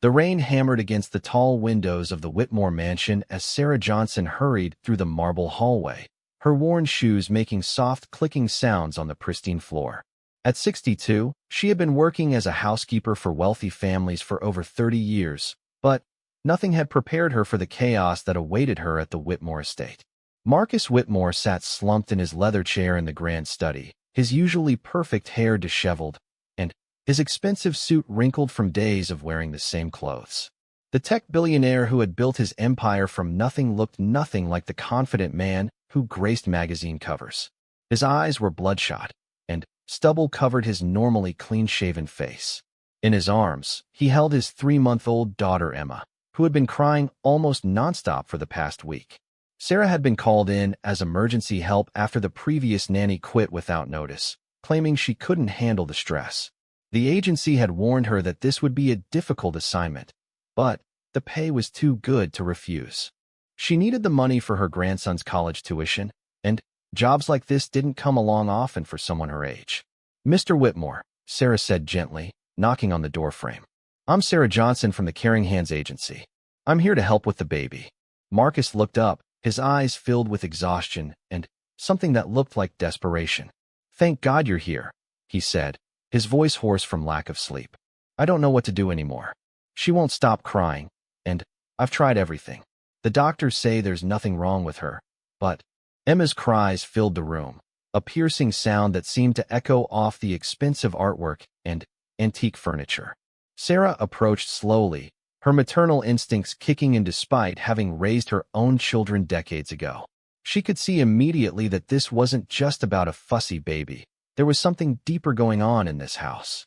The rain hammered against the tall windows of the Whitmore mansion as Sarah Johnson hurried through the marble hallway, her worn shoes making soft clicking sounds on the pristine floor. At 62, she had been working as a housekeeper for wealthy families for over 30 years, but nothing had prepared her for the chaos that awaited her at the Whitmore estate. Marcus Whitmore sat slumped in his leather chair in the grand study, his usually perfect hair disheveled, and his expensive suit wrinkled from days of wearing the same clothes. The tech billionaire who had built his empire from nothing looked nothing like the confident man who graced magazine covers. His eyes were bloodshot, and stubble covered his normally clean-shaven face. In his arms, he held his 3-month-old daughter Emma, who had been crying almost nonstop for the past week. Sarah had been called in as emergency help after the previous nanny quit without notice, claiming she couldn't handle the stress. The agency had warned her that this would be a difficult assignment, but the pay was too good to refuse. She needed the money for her grandson's college tuition, and jobs like this didn't come along often for someone her age. "Mr. Whitmore," Sarah said gently, knocking on the doorframe. "I'm Sarah Johnson from the Caring Hands Agency. I'm here to help with the baby." Marcus looked up, his eyes filled with exhaustion and something that looked like desperation. "Thank God you're here," he said, his voice hoarse from lack of sleep. "I don't know what to do anymore. She won't stop crying, and I've tried everything. The doctors say there's nothing wrong with her, but..." Emma's cries filled the room, a piercing sound that seemed to echo off the expensive artwork and antique furniture. Sarah approached slowly, her maternal instincts kicking in despite having raised her own children decades ago. She could see immediately that this wasn't just about a fussy baby. There was something deeper going on in this house.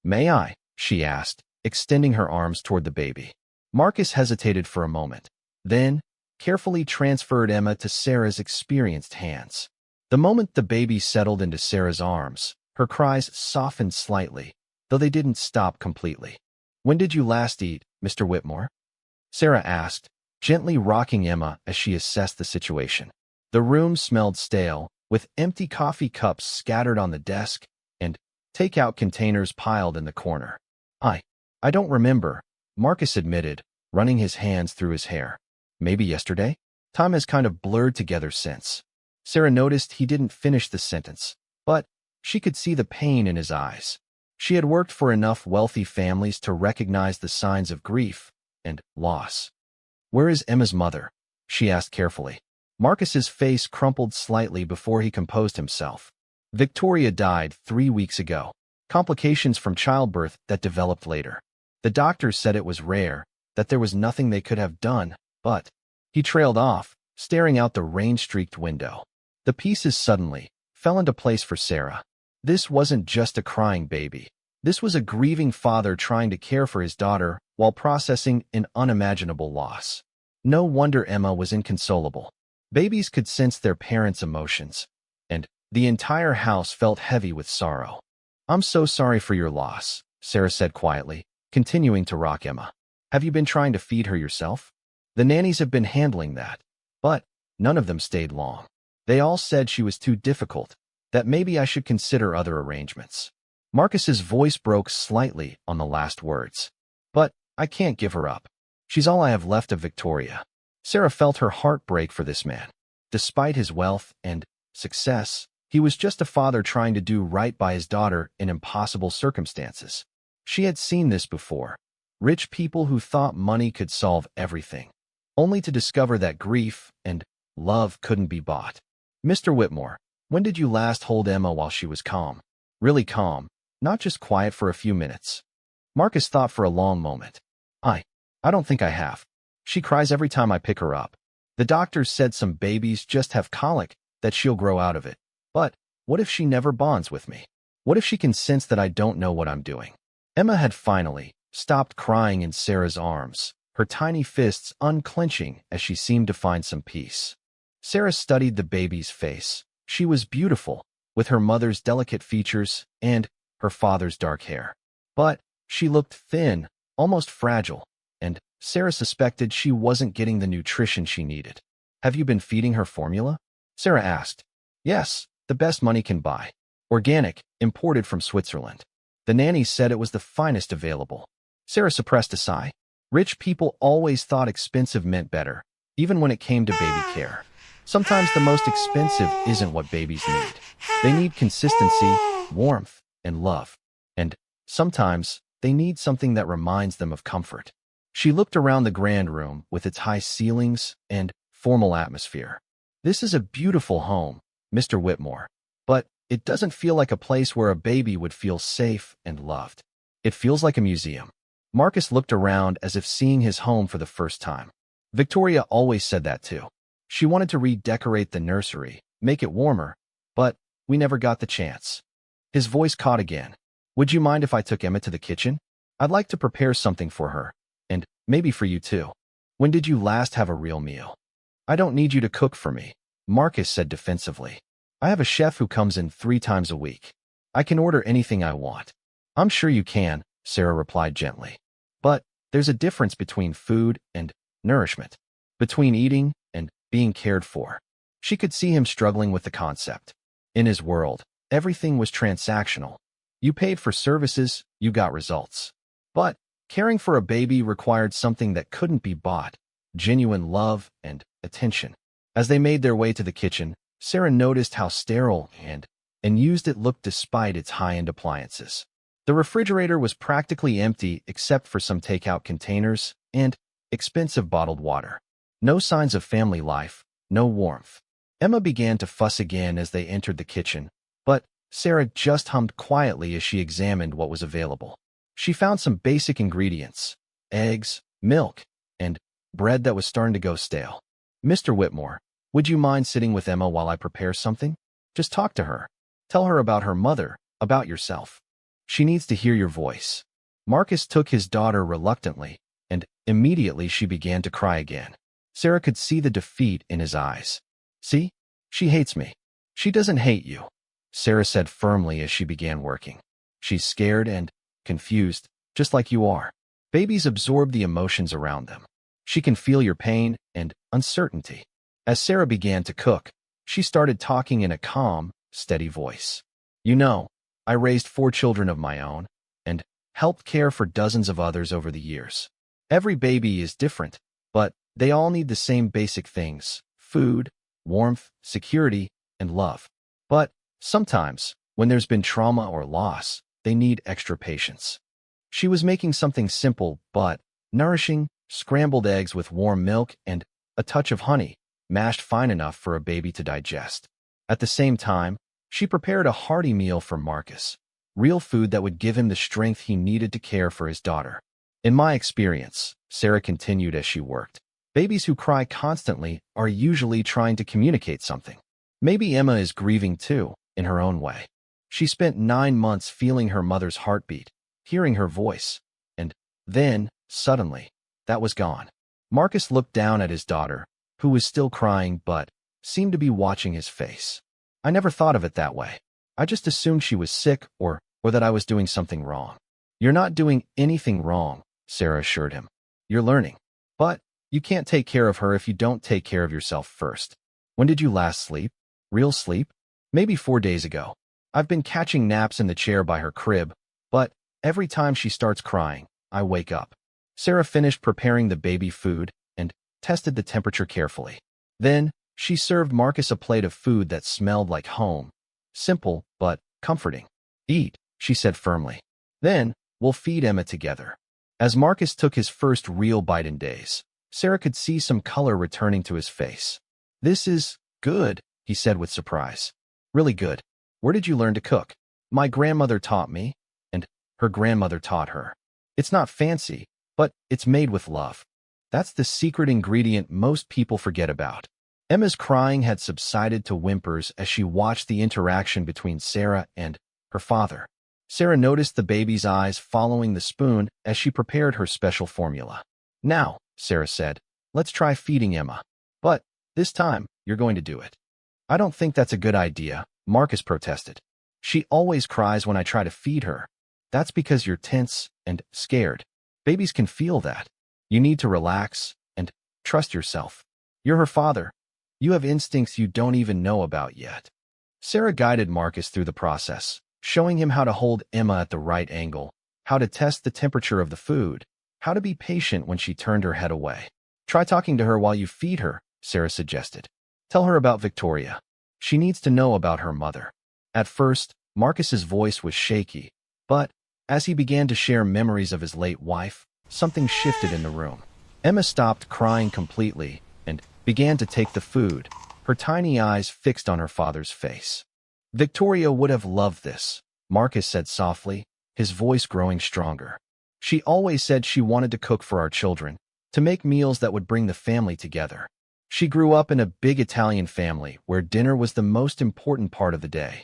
"May I?" she asked, extending her arms toward the baby. Marcus hesitated for a moment, then carefully transferred Emma to Sarah's experienced hands. The moment the baby settled into Sarah's arms, her cries softened slightly, though they didn't stop completely. "When did you last eat, Mr. Whitmore?" Sarah asked, gently rocking Emma as she assessed the situation. The room smelled stale, with empty coffee cups scattered on the desk and takeout containers piled in the corner. I don't remember," Marcus admitted, running his hands through his hair. "Maybe yesterday? Time has kind of blurred together since." Sarah noticed he didn't finish the sentence, but she could see the pain in his eyes. She had worked for enough wealthy families to recognize the signs of grief and loss. "Where is Emma's mother?" she asked carefully. Marcus's face crumpled slightly before he composed himself. "Victoria died 3 weeks ago. Complications from childbirth that developed later. The doctors said it was rare, that there was nothing they could have done, but..." He trailed off, staring out the rain-streaked window. The pieces suddenly fell into place for Sarah. This wasn't just a crying baby. This was a grieving father trying to care for his daughter while processing an unimaginable loss. No wonder Emma was inconsolable. Babies could sense their parents' emotions, and the entire house felt heavy with sorrow. "I'm so sorry for your loss," Sarah said quietly, continuing to rock Emma. "Have you been trying to feed her yourself?" "The nannies have been handling that, but none of them stayed long. They all said she was too difficult, that maybe I should consider other arrangements." Marcus's voice broke slightly on the last words. "But I can't give her up. She's all I have left of Victoria." Sarah felt her heart break for this man. Despite his wealth and success, he was just a father trying to do right by his daughter in impossible circumstances. She had seen this before. Rich people who thought money could solve everything, only to discover that grief and love couldn't be bought. "Mr. Whitmore, when did you last hold Emma while she was calm? Really calm, not just quiet for a few minutes?" Marcus thought for a long moment. I don't think I have. She cries every time I pick her up. The doctors said some babies just have colic, that she'll grow out of it. But what if she never bonds with me? What if she can sense that I don't know what I'm doing?" Emma had finally stopped crying in Sarah's arms, her tiny fists unclenching as she seemed to find some peace. Sarah studied the baby's face. She was beautiful, with her mother's delicate features and her father's dark hair. But she looked thin, almost fragile, and Sarah suspected she wasn't getting the nutrition she needed. "Have you been feeding her formula?" Sarah asked. "Yes, the best money can buy. Organic, imported from Switzerland. The nanny said it was the finest available." Sarah suppressed a sigh. Rich people always thought expensive meant better, even when it came to baby care. Sometimes the most expensive isn't what babies need. They need consistency, warmth, and love. And sometimes they need something that reminds them of comfort. She looked around the grand room with its high ceilings and formal atmosphere. This is a beautiful home, Mr. Whitmore, but it doesn't feel like a place where a baby would feel safe and loved. It feels like a museum. Marcus looked around as if seeing his home for the first time. Victoria always said that too. She wanted to redecorate the nursery, make it warmer, but we never got the chance. His voice caught again. Would you mind if I took Emma to the kitchen? I'd like to prepare something for her, and maybe for you too. When did you last have a real meal? I don't need you to cook for me, Marcus said defensively. I have a chef who comes in 3 times a week. I can order anything I want. I'm sure you can, Sarah replied gently. But there's a difference between food and nourishment, between eating and being cared for. She could see him struggling with the concept. In his world, everything was transactional. You paid for services, you got results. But caring for a baby required something that couldn't be bought, genuine love and attention. As they made their way to the kitchen, Sarah noticed how sterile and used it looked despite its high-end appliances. The refrigerator was practically empty except for some takeout containers and expensive bottled water. No signs of family life, no warmth. Emma began to fuss again as they entered the kitchen, but Sarah just hummed quietly as she examined what was available. She found some basic ingredients, eggs, milk, and bread that was starting to go stale. Mr. Whitmore, would you mind sitting with Emma while I prepare something? Just talk to her. Tell her about her mother, about yourself. She needs to hear your voice. Marcus took his daughter reluctantly, and immediately she began to cry again. Sarah could see the defeat in his eyes. See? She hates me. She doesn't hate you, Sarah said firmly as she began working. She's scared and confused, just like you are. Babies absorb the emotions around them. She can feel your pain and uncertainty. As Sarah began to cook, she started talking in a calm, steady voice. You know, I raised 4 children of my own and helped care for dozens of others over the years. Every baby is different, but they all need the same basic things: food, warmth, security, and love. But sometimes, when there's been trauma or loss, they need extra patience. She was making something simple but nourishing: scrambled eggs with warm milk and a touch of honey, mashed fine enough for a baby to digest. At the same time, she prepared a hearty meal for Marcus, real food that would give him the strength he needed to care for his daughter. In my experience, Sarah continued as she worked, babies who cry constantly are usually trying to communicate something. Maybe Emma is grieving too, in her own way. She spent 9 months feeling her mother's heartbeat, hearing her voice, and then, suddenly, that was gone. Marcus looked down at his daughter, who was still crying but seemed to be watching his face. I never thought of it that way. I just assumed she was sick or that I was doing something wrong. You're not doing anything wrong, Sarah assured him. You're learning. But you can't take care of her if you don't take care of yourself first. When did you last sleep? Real sleep? Maybe 4 days ago. I've been catching naps in the chair by her crib, but every time she starts crying, I wake up. Sarah finished preparing the baby food and tested the temperature carefully. Then, she served Marcus a plate of food that smelled like home. Simple, but comforting. Eat, she said firmly. Then, we'll feed Emma together. As Marcus took his first real bite in days, Sarah could see some color returning to his face. This is good, he said with surprise. Really good. Where did you learn to cook? My grandmother taught me, and her grandmother taught her. It's not fancy, but it's made with love. That's the secret ingredient most people forget about. Emma's crying had subsided to whimpers as she watched the interaction between Sarah and her father. Sarah noticed the baby's eyes following the spoon as she prepared her special formula. Now, Sarah said, let's try feeding Emma. But this time, you're going to do it. I don't think that's a good idea, Marcus protested. She always cries when I try to feed her. That's because you're tense and scared. Babies can feel that. You need to relax and trust yourself. You're her father. You have instincts you don't even know about yet. Sarah guided Marcus through the process, showing him how to hold Emma at the right angle, how to test the temperature of the food, how to be patient when she turned her head away. Try talking to her while you feed her, Sarah suggested. Tell her about Victoria. She needs to know about her mother. At first, Marcus's voice was shaky, but as he began to share memories of his late wife, something shifted in the room. Emma stopped crying completely and began to take the food, her tiny eyes fixed on her father's face. Victoria would have loved this, Marcus said softly, his voice growing stronger. She always said she wanted to cook for our children, to make meals that would bring the family together. She grew up in a big Italian family where dinner was the most important part of the day.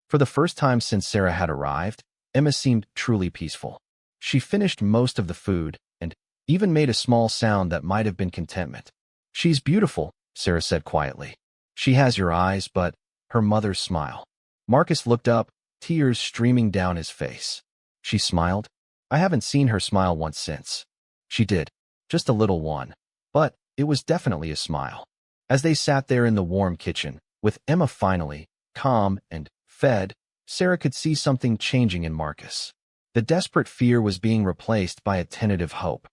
For the first time since Sarah had arrived, Emma seemed truly peaceful. She finished most of the food and even made a small sound that might have been contentment. She's beautiful, Sarah said quietly. She has your eyes, but her mother's smile. Marcus looked up, tears streaming down his face. She smiled. I haven't seen her smile once since. She did. Just a little one. But it was definitely a smile. As they sat there in the warm kitchen, with Emma finally, calm and fed, Sarah could see something changing in Marcus. The desperate fear was being replaced by a tentative hope.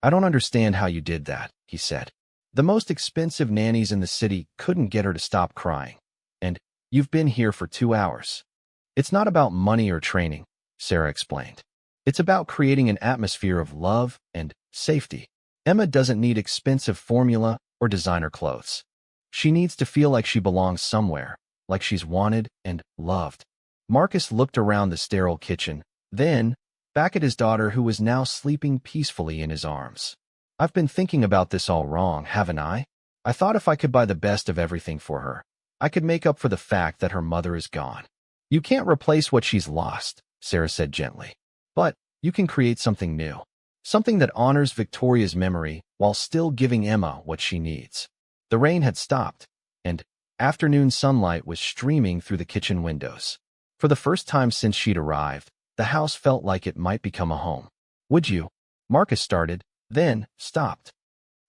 I don't understand how you did that, he said. The most expensive nannies in the city couldn't get her to stop crying. And you've been here for 2 hours. It's not about money or training, Sarah explained. It's about creating an atmosphere of love and safety. Emma doesn't need expensive formula or designer clothes. She needs to feel like she belongs somewhere, like she's wanted and loved. Marcus looked around the sterile kitchen, then back at his daughter who was now sleeping peacefully in his arms. I've been thinking about this all wrong, haven't I? I thought if I could buy the best of everything for her, I could make up for the fact that her mother is gone. You can't replace what she's lost, Sarah said gently. But you can create something new. Something that honors Victoria's memory while still giving Emma what she needs. The rain had stopped, and afternoon sunlight was streaming through the kitchen windows. For the first time since she'd arrived, the house felt like it might become a home. Would you? Marcus started, then stopped.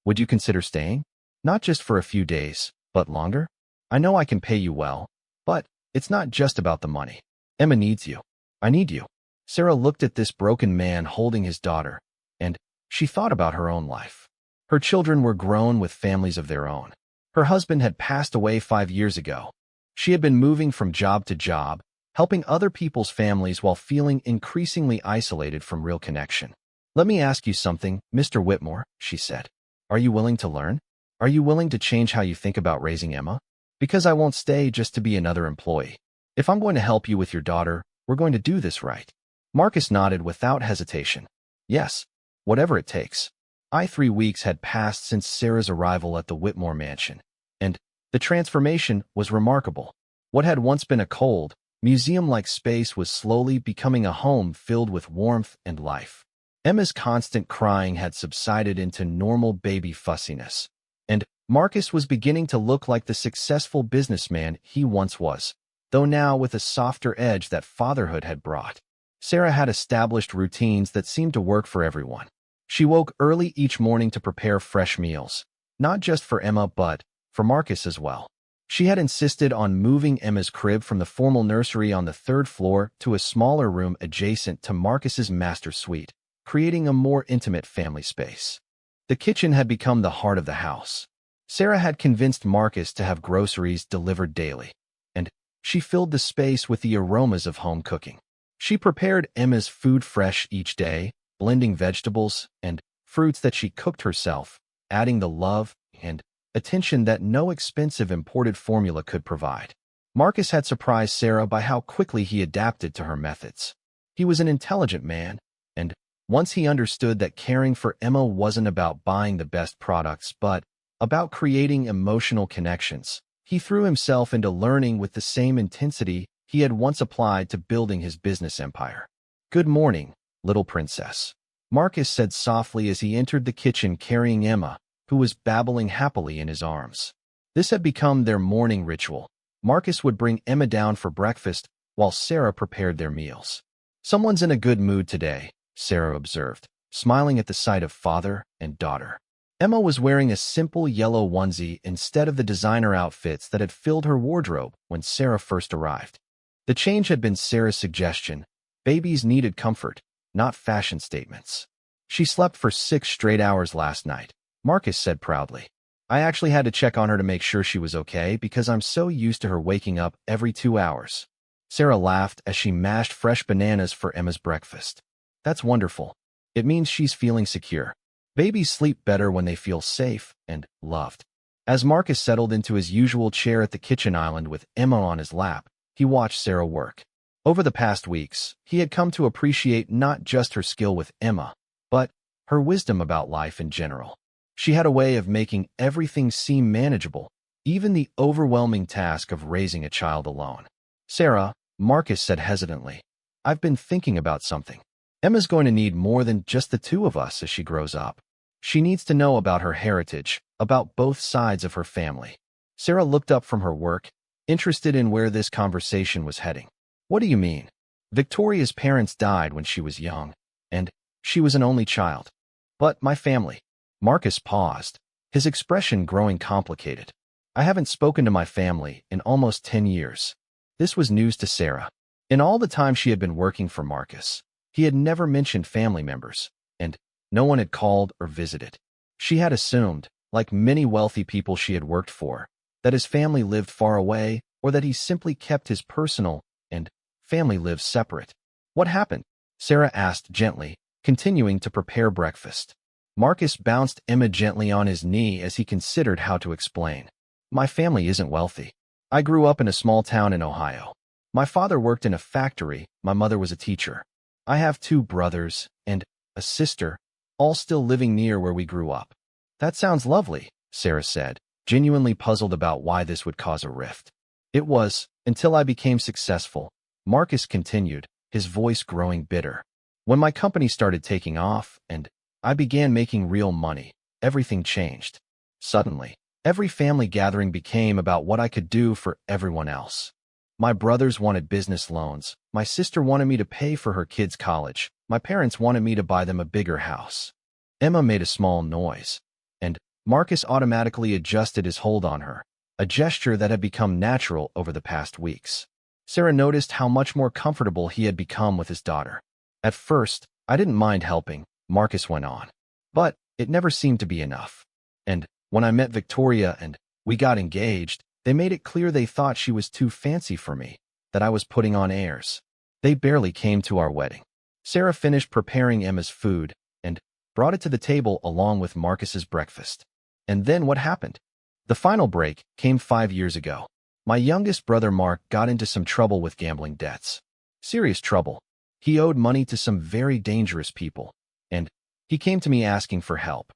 Would you consider staying? Not just for a few days, but longer? I know I can pay you well, but it's not just about the money. Emma needs you. I need you. Sarah looked at this broken man holding his daughter, and she thought about her own life. Her children were grown with families of their own. Her husband had passed away 5 years ago. She had been moving from job to job, helping other people's families while feeling increasingly isolated from real connection. Let me ask you something, Mr. Whitmore, she said. Are you willing to learn? Are you willing to change how you think about raising Emma? Because I won't stay just to be another employee. If I'm going to help you with your daughter, we're going to do this right. Marcus nodded without hesitation. Yes, whatever it takes. 3 weeks had passed since Sarah's arrival at the Whitmore mansion, and the transformation was remarkable. What had once been a cold, museum-like space was slowly becoming a home filled with warmth and life. Emma's constant crying had subsided into normal baby fussiness, and Marcus was beginning to look like the successful businessman he once was, though now with a softer edge that fatherhood had brought. Sarah had established routines that seemed to work for everyone. She woke early each morning to prepare fresh meals, not just for Emma but for Marcus as well. She had insisted on moving Emma's crib from the formal nursery on the 3rd floor to a smaller room adjacent to Marcus's master suite, creating a more intimate family space. The kitchen had become the heart of the house. Sarah had convinced Marcus to have groceries delivered daily, and she filled the space with the aromas of home cooking. She prepared Emma's food fresh each day, blending vegetables and fruits that she cooked herself, adding the love and attention that no expensive imported formula could provide. Marcus had surprised Sarah by how quickly he adapted to her methods. He was an intelligent man, and once he understood that caring for Emma wasn't about buying the best products but about creating emotional connections, he threw himself into learning with the same intensity he had once applied to building his business empire. Good morning, little princess, Marcus said softly as he entered the kitchen carrying Emma, who was babbling happily in his arms. This had become their morning ritual. Marcus would bring Emma down for breakfast while Sarah prepared their meals. Someone's in a good mood today, Sarah observed, smiling at the sight of father and daughter. Emma was wearing a simple yellow onesie instead of the designer outfits that had filled her wardrobe when Sarah first arrived. The change had been Sarah's suggestion. Babies needed comfort, not fashion statements. She slept for 6 straight hours last night, Marcus said proudly. I actually had to check on her to make sure she was okay because I'm so used to her waking up every 2 hours. Sarah laughed as she mashed fresh bananas for Emma's breakfast. That's wonderful. It means she's feeling secure. Babies sleep better when they feel safe and loved. As Marcus settled into his usual chair at the kitchen island with Emma on his lap, he watched Sarah work. Over the past weeks, he had come to appreciate not just her skill with Emma, but her wisdom about life in general. She had a way of making everything seem manageable, even the overwhelming task of raising a child alone. Sarah, Marcus said hesitantly, I've been thinking about something. Emma's going to need more than just the two of us as she grows up. She needs to know about her heritage, about both sides of her family. Sarah looked up from her work, interested in where this conversation was heading. What do you mean? Victoria's parents died when she was young, and she was an only child. But my family. Marcus paused, his expression growing complicated. I haven't spoken to my family in almost 10 years. This was news to Sarah. In all the time she had been working for Marcus, he had never mentioned family members, and no one had called or visited. She had assumed, like many wealthy people she had worked for, that his family lived far away or that he simply kept his personal and family lives separate. What happened? Sarah asked gently, continuing to prepare breakfast. Marcus bounced Emma gently on his knee as he considered how to explain. My family isn't wealthy. I grew up in a small town in Ohio. My father worked in a factory, my mother was a teacher. I have 2 brothers and a sister, all still living near where we grew up. That sounds lovely, Sarah said, genuinely puzzled about why this would cause a rift. It was, until I became successful, Marcus continued, his voice growing bitter. When my company started taking off and I began making real money, everything changed. Suddenly, every family gathering became about what I could do for everyone else. My brothers wanted business loans, my sister wanted me to pay for her kids' college, my parents wanted me to buy them a bigger house. Emma made a small noise, and Marcus automatically adjusted his hold on her, a gesture that had become natural over the past weeks. Sarah noticed how much more comfortable he had become with his daughter. At first, I didn't mind helping, Marcus went on, but it never seemed to be enough. And when I met Victoria and we got engaged, they made it clear they thought she was too fancy for me, that I was putting on airs. They barely came to our wedding. Sarah finished preparing Emma's food and brought it to the table along with Marcus's breakfast. And then what happened? The final break came 5 years ago. My youngest brother Mark got into some trouble with gambling debts. Serious trouble. He owed money to some very dangerous people, and he came to me asking for help.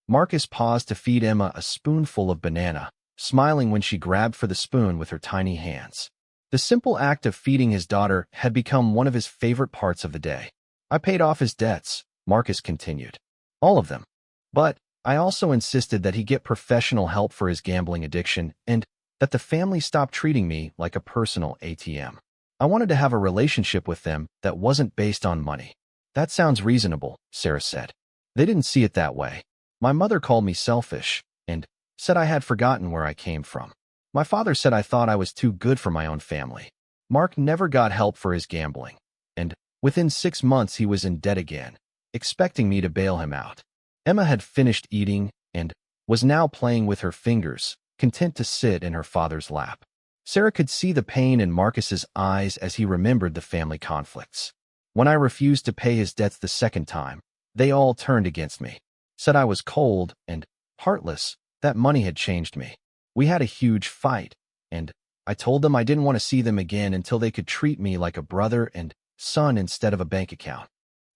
Marcus paused to feed Emma a spoonful of banana, smiling when she grabbed for the spoon with her tiny hands. The simple act of feeding his daughter had become one of his favorite parts of the day. I paid off his debts, Marcus continued. All of them. But I also insisted that he get professional help for his gambling addiction and that the family stop treating me like a personal ATM. I wanted to have a relationship with them that wasn't based on money. That sounds reasonable, Sarah said. They didn't see it that way. My mother called me selfish and said I had forgotten where I came from. My father said I thought I was too good for my own family. Mark never got help for his gambling, and within 6 months he was in debt again, expecting me to bail him out. Emma had finished eating and was now playing with her fingers, content to sit in her father's lap. Sarah could see the pain in Marcus's eyes as he remembered the family conflicts. When I refused to pay his debts the second time, they all turned against me, said I was cold and heartless, that money had changed me. We had a huge fight, and I told them I didn't want to see them again until they could treat me like a brother and son instead of a bank account.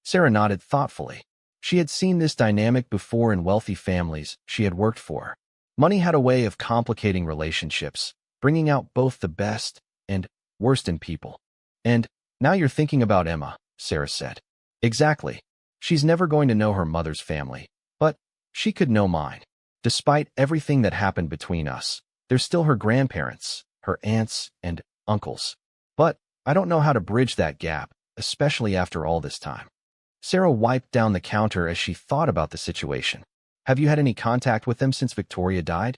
Sarah nodded thoughtfully. She had seen this dynamic before in wealthy families she had worked for. Money had a way of complicating relationships, bringing out both the best and worst in people. And now you're thinking about Emma, Sarah said. Exactly. She's never going to know her mother's family, but she could know mine. Despite everything that happened between us, there's still her grandparents, her aunts, and uncles. But I don't know how to bridge that gap, especially after all this time. Sarah wiped down the counter as she thought about the situation. Have you had any contact with them since Victoria died?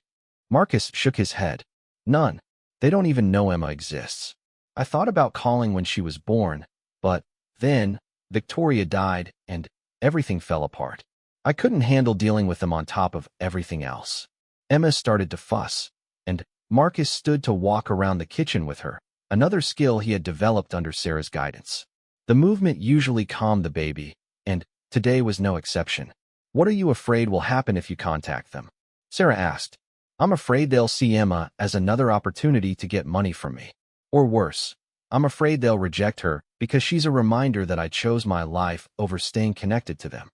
Marcus shook his head. None. They don't even know Emma exists. I thought about calling when she was born, but then Victoria died, and everything fell apart. I couldn't handle dealing with them on top of everything else. Emma started to fuss, and Marcus stood to walk around the kitchen with her, another skill he had developed under Sarah's guidance. The movement usually calmed the baby, and today was no exception. What are you afraid will happen if you contact them? Sarah asked. I'm afraid they'll see Emma as another opportunity to get money from me. Or worse, I'm afraid they'll reject her because she's a reminder that I chose my life over staying connected to them.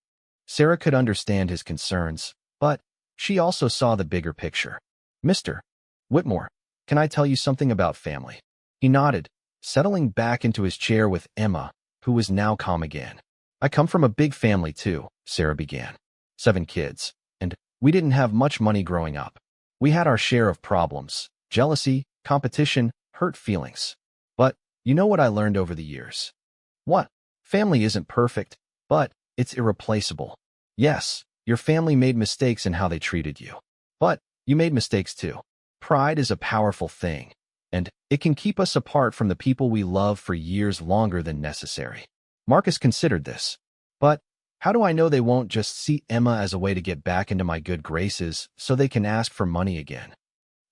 Sarah could understand his concerns, but she also saw the bigger picture. Mr. Whitmore, can I tell you something about family? He nodded, settling back into his chair with Emma, who was now calm again. I come from a big family too, Sarah began. 7 kids, and we didn't have much money growing up. We had our share of problems, jealousy, competition, hurt feelings. But you know what I learned over the years? What? Family isn't perfect, but it's irreplaceable. Yes, your family made mistakes in how they treated you. But you made mistakes too. Pride is a powerful thing, and it can keep us apart from the people we love for years longer than necessary. Marcus considered this. But how do I know they won't just see Emma as a way to get back into my good graces so they can ask for money again?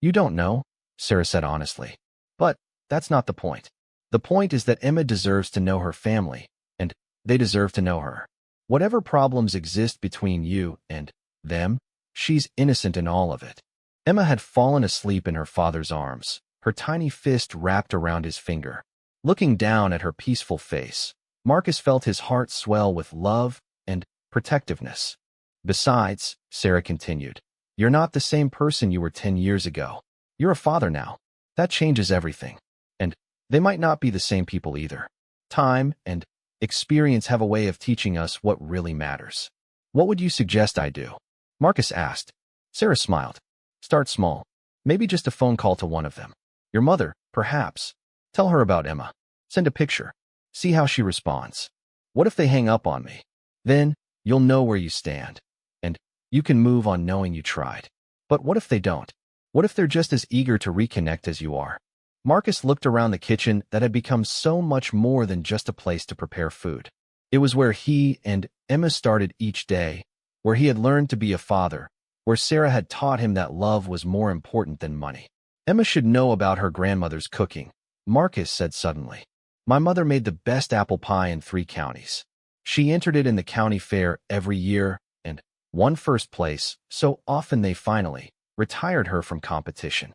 You don't know, Sarah said honestly. But that's not the point. The point is that Emma deserves to know her family, and they deserve to know her. Whatever problems exist between you and them, she's innocent in all of it. Emma had fallen asleep in her father's arms, her tiny fist wrapped around his finger. Looking down at her peaceful face, Marcus felt his heart swell with love and protectiveness. Besides, Sarah continued, you're not the same person you were 10 years ago. You're a father now. That changes everything. And they might not be the same people either. Time and experience have a way of teaching us what really matters. What would you suggest I do? Marcus asked. Sarah smiled. Start small. Maybe just a phone call to one of them. Your mother, perhaps. Tell her about Emma. Send a picture. See how she responds. What if they hang up on me? Then you'll know where you stand. And you can move on knowing you tried. But what if they don't? What if they're just as eager to reconnect as you are? Marcus looked around the kitchen that had become so much more than just a place to prepare food. It was where he and Emma started each day, where he had learned to be a father, where Sarah had taught him that love was more important than money. Emma should know about her grandmother's cooking, Marcus said suddenly. My mother made the best apple pie in 3 counties. She entered it in the county fair every year and won first place, so often they finally retired her from competition.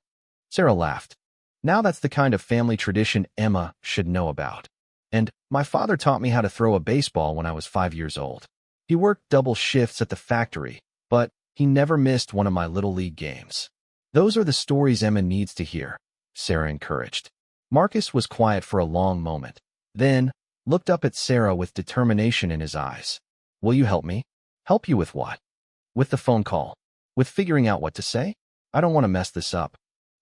Sarah laughed. Now that's the kind of family tradition Emma should know about. And my father taught me how to throw a baseball when I was 5 years old. He worked double shifts at the factory, but he never missed one of my little league games. Those are the stories Emma needs to hear, Sarah encouraged. Marcus was quiet for a long moment, then looked up at Sarah with determination in his eyes. Will you help me? Help you with what? With the phone call. With figuring out what to say? I don't want to mess this up.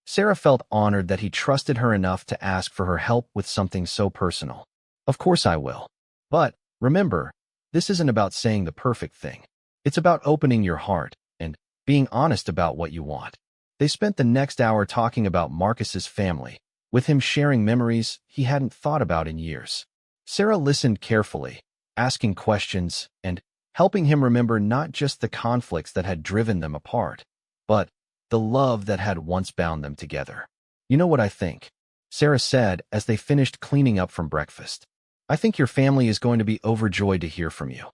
Sarah felt honored that he trusted her enough to ask for her help with something so personal. Of course I will. But remember, this isn't about saying the perfect thing. It's about opening your heart and being honest about what you want. They spent the next hour talking about Marcus's family, with him sharing memories he hadn't thought about in years. Sarah listened carefully, asking questions and helping him remember not just the conflicts that had driven them apart, but the love that had once bound them together. You know what I think? Sarah said as they finished cleaning up from breakfast. I think your family is going to be overjoyed to hear from you.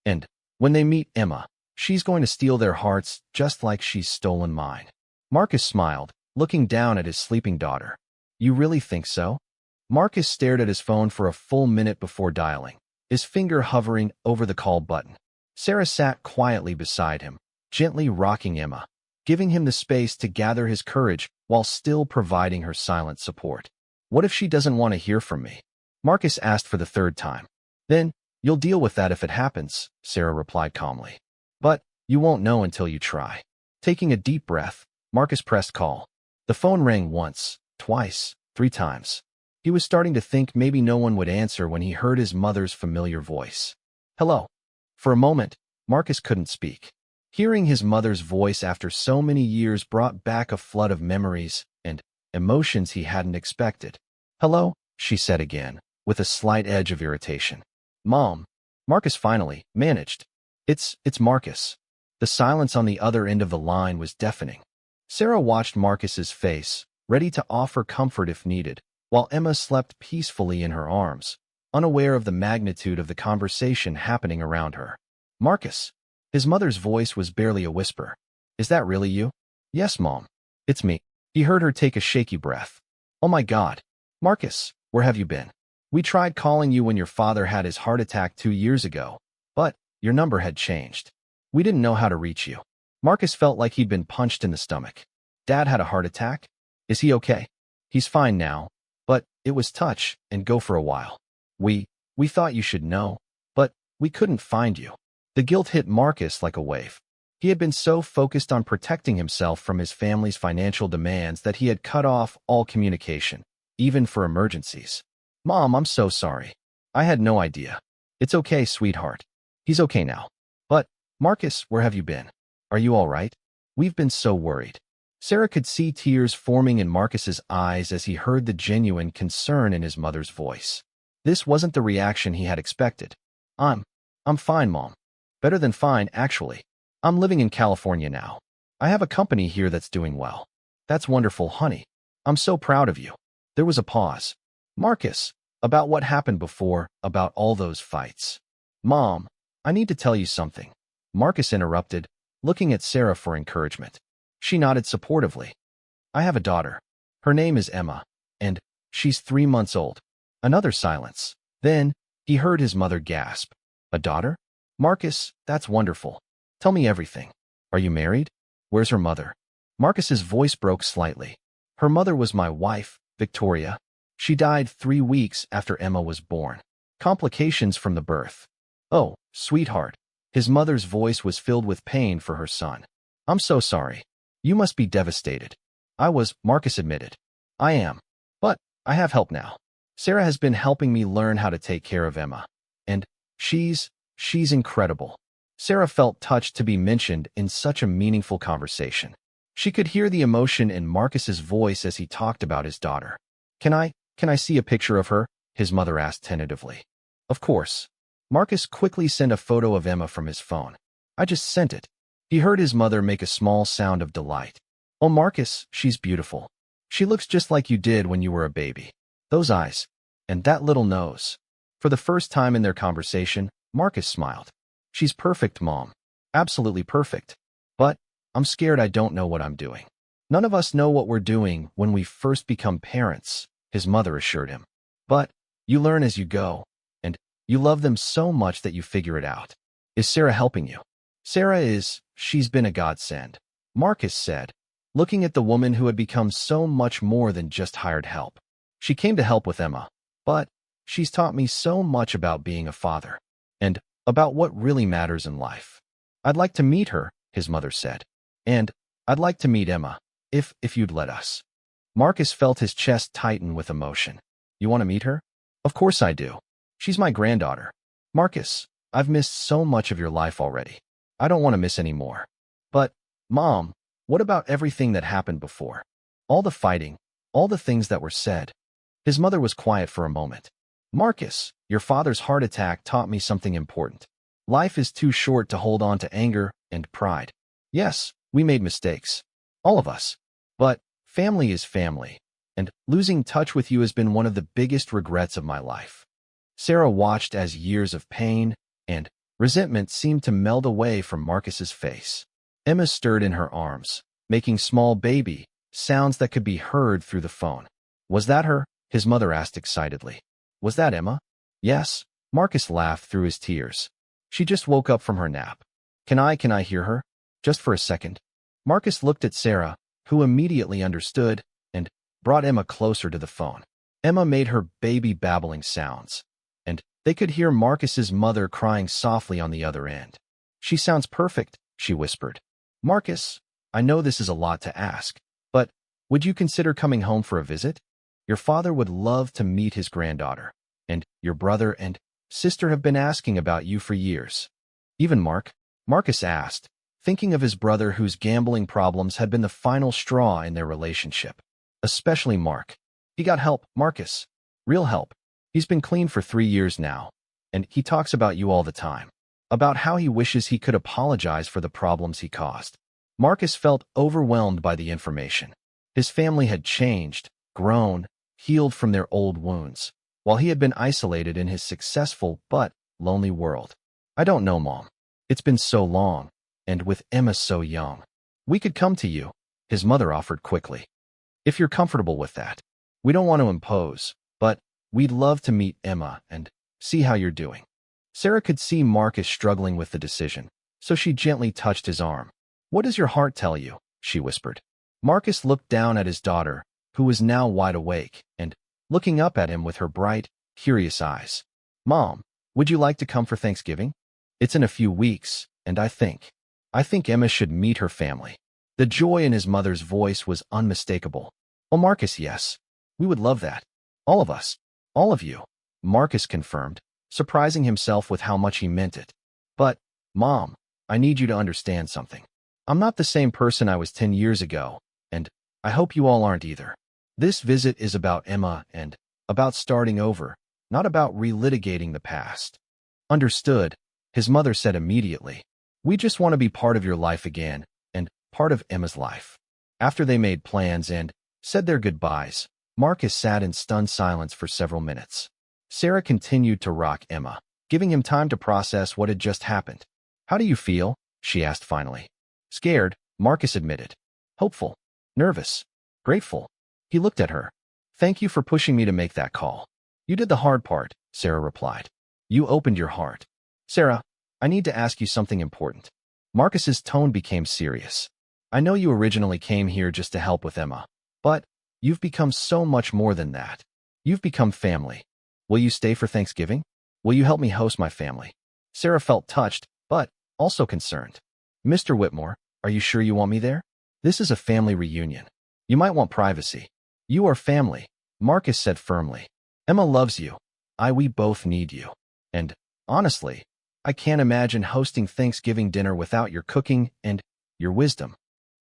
And when they meet Emma, she's going to steal their hearts just like she's stolen mine. Marcus smiled, looking down at his sleeping daughter. You really think so? Marcus stared at his phone for a full minute before dialing, his finger hovering over the call button. Sarah sat quietly beside him, gently rocking Emma, giving him the space to gather his courage while still providing her silent support. What if she doesn't want to hear from me? Marcus asked for the 3rd time. Then, you'll deal with that if it happens, Sarah replied calmly. But you won't know until you try. Taking a deep breath, Marcus pressed call. The phone rang once, twice, 3 times. He was starting to think maybe no one would answer when he heard his mother's familiar voice. Hello. For a moment, Marcus couldn't speak. Hearing his mother's voice after so many years brought back a flood of memories and emotions he hadn't expected. Hello, she said again, with a slight edge of irritation. Mom. Marcus finally managed. It's Marcus. The silence on the other end of the line was deafening. Sarah watched Marcus's face, ready to offer comfort if needed, while Emma slept peacefully in her arms, unaware of the magnitude of the conversation happening around her. Marcus. His mother's voice was barely a whisper. Is that really you? Yes, Mom. It's me. He heard her take a shaky breath. Oh my God. Marcus, where have you been? We tried calling you when your father had his heart attack 2 years ago, but your number had changed. We didn't know how to reach you. Marcus felt like he'd been punched in the stomach. Dad had a heart attack? Is he okay? He's fine now, but it was touch and go for a while. We thought you should know, but we couldn't find you. The guilt hit Marcus like a wave. He had been so focused on protecting himself from his family's financial demands that he had cut off all communication, even for emergencies. Mom, I'm so sorry. I had no idea. It's okay, sweetheart. He's okay now. But, Marcus, where have you been? Are you all right? We've been so worried. Sarah could see tears forming in Marcus's eyes as he heard the genuine concern in his mother's voice. This wasn't the reaction he had expected. I'm fine, Mom. Better than fine, actually. I'm living in California now. I have a company here that's doing well. That's wonderful, honey. I'm so proud of you. There was a pause. Marcus, about what happened before, about all those fights. Mom, I need to tell you something. Marcus interrupted, looking at Sarah for encouragement. She nodded supportively. I have a daughter. Her name is Emma, and she's 3 months old. Another silence. Then, he heard his mother gasp. A daughter? Marcus, that's wonderful. Tell me everything. Are you married? Where's her mother? Marcus's voice broke slightly. Her mother was my wife, Victoria. She died 3 weeks after Emma was born. Complications from the birth. Oh, sweetheart. His mother's voice was filled with pain for her son. I'm so sorry. You must be devastated. Marcus admitted. I am. But I have help now. Sarah has been helping me learn how to take care of Emma. And she's incredible. Sarah felt touched to be mentioned in such a meaningful conversation. She could hear the emotion in Marcus's voice as he talked about his daughter. Can I see a picture of her? His mother asked tentatively. Of course. Marcus quickly sent a photo of Emma from his phone. I just sent it. He heard his mother make a small sound of delight. Oh, Marcus, she's beautiful. She looks just like you did when you were a baby. Those eyes. And that little nose. For the first time in their conversation, Marcus smiled. She's perfect, Mom. Absolutely perfect. But I'm scared I don't know what I'm doing. None of us know what we're doing when we first become parents, his mother assured him. But you learn as you go, and you love them so much that you figure it out. Is Sarah helping you? She's been a godsend, Marcus said, looking at the woman who had become so much more than just hired help. She came to help with Emma, but she's taught me so much about being a father, and about what really matters in life. I'd like to meet her, his mother said. And I'd like to meet Emma, if you'd let us. Marcus felt his chest tighten with emotion. You want to meet her? Of course I do. She's my granddaughter. Marcus, I've missed so much of your life already. I don't want to miss any more. But, Mom, what about everything that happened before? All the fighting, all the things that were said. His mother was quiet for a moment. Marcus, your father's heart attack taught me something important. Life is too short to hold on to anger and pride. Yes, we made mistakes. All of us. But family is family, and losing touch with you has been one of the biggest regrets of my life. Sarah watched as years of pain and resentment seemed to meld away from Marcus's face. Emma stirred in her arms, making small baby sounds that could be heard through the phone. Was that her? His mother asked excitedly. Was that Emma? Yes, Marcus laughed through his tears. She just woke up from her nap. Can I hear her? Just for a second. Marcus looked at Sarah, who immediately understood, and brought Emma closer to the phone. Emma made her baby babbling sounds, and they could hear Marcus's mother crying softly on the other end. She sounds perfect, she whispered. Marcus, I know this is a lot to ask, but would you consider coming home for a visit? Your father would love to meet his granddaughter, and your brother and sister have been asking about you for years. Even Marcus asked, thinking of his brother whose gambling problems had been the final straw in their relationship. Especially Mark. He got help, Marcus. Real help. He's been clean for 3 years now. and he talks about you all the time, about how he wishes he could apologize for the problems he caused. Marcus felt overwhelmed by the information. His family had changed, grown, healed from their old wounds, while he had been isolated in his successful but lonely world. I don't know, Mom. It's been so long, and with Emma so young. We could come to you, his mother offered quickly. If you're comfortable with that. We don't want to impose, but we'd love to meet Emma and see how you're doing. Sarah could see Marcus struggling with the decision, so she gently touched his arm. What does your heart tell you? She whispered. Marcus looked down at his daughter, who was now wide awake, and looking up at him with her bright, curious eyes. Mom, would you like to come for Thanksgiving? It's in a few weeks, and I think Emma should meet her family. The joy in his mother's voice was unmistakable. Oh, Marcus, yes. We would love that. All of us. All of you. Marcus confirmed, surprising himself with how much he meant it. But, Mom, I need you to understand something. I'm not the same person I was 10 years ago, and I hope you all aren't either. This visit is about Emma and about starting over, not about relitigating the past. Understood, his mother said immediately. We just want to be part of your life again, and part of Emma's life. After they made plans and said their goodbyes, Marcus sat in stunned silence for several minutes. Sarah continued to rock Emma, giving him time to process what had just happened. How do you feel? She asked finally. Scared, Marcus admitted. Hopeful. Nervous. Grateful. He looked at her. Thank you for pushing me to make that call. You did the hard part, Sarah replied. You opened your heart. Sarah, I need to ask you something important. Marcus's tone became serious. I know you originally came here just to help with Emma, but you've become so much more than that. You've become family. Will you stay for Thanksgiving? Will you help me host my family? Sarah felt touched, but also concerned. Mr. Whitmore, are you sure you want me there? This is a family reunion. You might want privacy. You are family, Marcus said firmly. Emma loves you. We both need you. And, honestly, I can't imagine hosting Thanksgiving dinner without your cooking and your wisdom.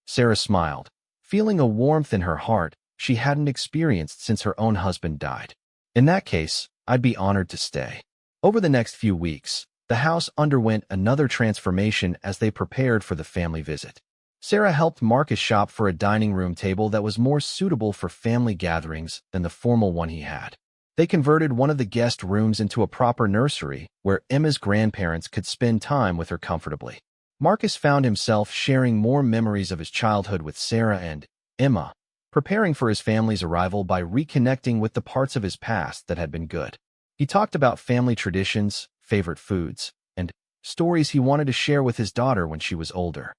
Sarah smiled, feeling a warmth in her heart she hadn't experienced since her own husband died. In that case, I'd be honored to stay. Over the next few weeks, the house underwent another transformation as they prepared for the family visit. Sarah helped Marcus shop for a dining room table that was more suitable for family gatherings than the formal one he had. They converted one of the guest rooms into a proper nursery where Emma's grandparents could spend time with her comfortably. Marcus found himself sharing more memories of his childhood with Sarah and Emma, preparing for his family's arrival by reconnecting with the parts of his past that had been good. He talked about family traditions, favorite foods, and stories he wanted to share with his daughter when she was older.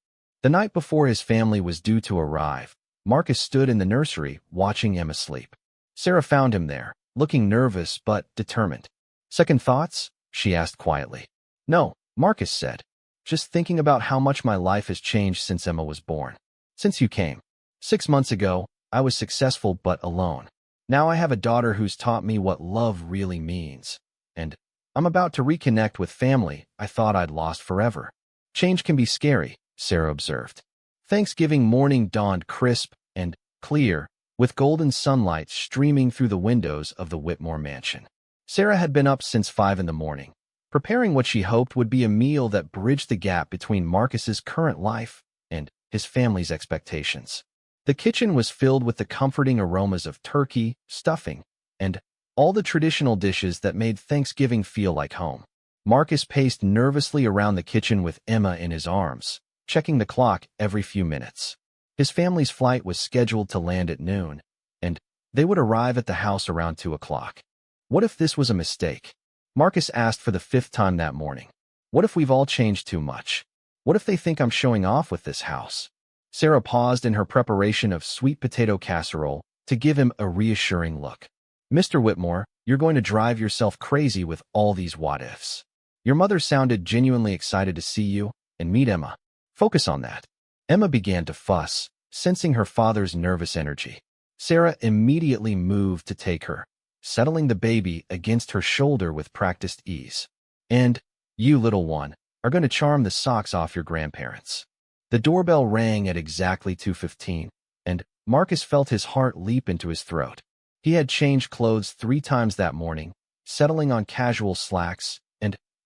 The night before his family was due to arrive, Marcus stood in the nursery watching Emma sleep. Sarah found him there, looking nervous but determined. Second thoughts? She asked quietly. No, Marcus said. Just thinking about how much my life has changed since Emma was born. Since you came. 6 months ago, I was successful but alone. Now I have a daughter who's taught me what love really means. And I'm about to reconnect with family I thought I'd lost forever. Change can be scary, Sarah observed. Thanksgiving morning dawned crisp and clear, with golden sunlight streaming through the windows of the Whitmore mansion. Sarah had been up since 5 in the morning, preparing what she hoped would be a meal that bridged the gap between Marcus's current life and his family's expectations. The kitchen was filled with the comforting aromas of turkey, stuffing, and all the traditional dishes that made Thanksgiving feel like home. Marcus paced nervously around the kitchen with Emma in his arms, checking the clock every few minutes. His family's flight was scheduled to land at noon, and they would arrive at the house around 2 o'clock. What if this was a mistake? Marcus asked for the 5th time that morning. What if we've all changed too much? What if they think I'm showing off with this house? Sarah paused in her preparation of sweet potato casserole to give him a reassuring look. Mr. Whitmore, you're going to drive yourself crazy with all these what-ifs. Your mother sounded genuinely excited to see you and meet Emma. Focus on that. Emma began to fuss, sensing her father's nervous energy. Sarah immediately moved to take her, settling the baby against her shoulder with practiced ease. And you, little one, are going to charm the socks off your grandparents. The doorbell rang at exactly 2:15, and Marcus felt his heart leap into his throat. He had changed clothes 3 times that morning, settling on casual slacks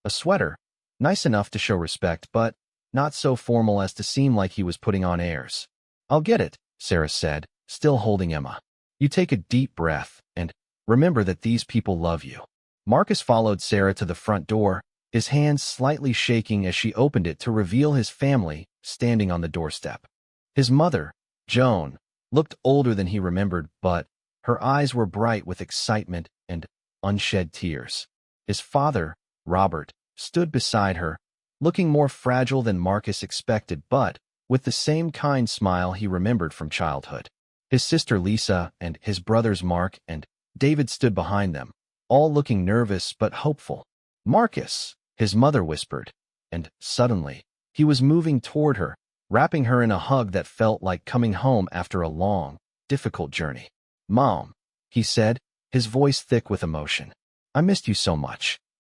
A sweater, nice enough to show respect, but not so formal as to seem like he was putting on airs. I'll get it, Sarah said, still holding Emma. You take a deep breath and remember that these people love you. Marcus followed Sarah to the front door, his hands slightly shaking as she opened it to reveal his family standing on the doorstep. His mother, Joan, looked older than he remembered, but her eyes were bright with excitement and unshed tears. His father, Robert, stood beside her, looking more fragile than Marcus expected, but with the same kind smile he remembered from childhood. His sister Lisa and his brothers Mark and David stood behind them, all looking nervous but hopeful. Marcus, his mother whispered, and suddenly, he was moving toward her, wrapping her in a hug that felt like coming home after a long, difficult journey. Mom, he said, his voice thick with emotion. I missed you so much.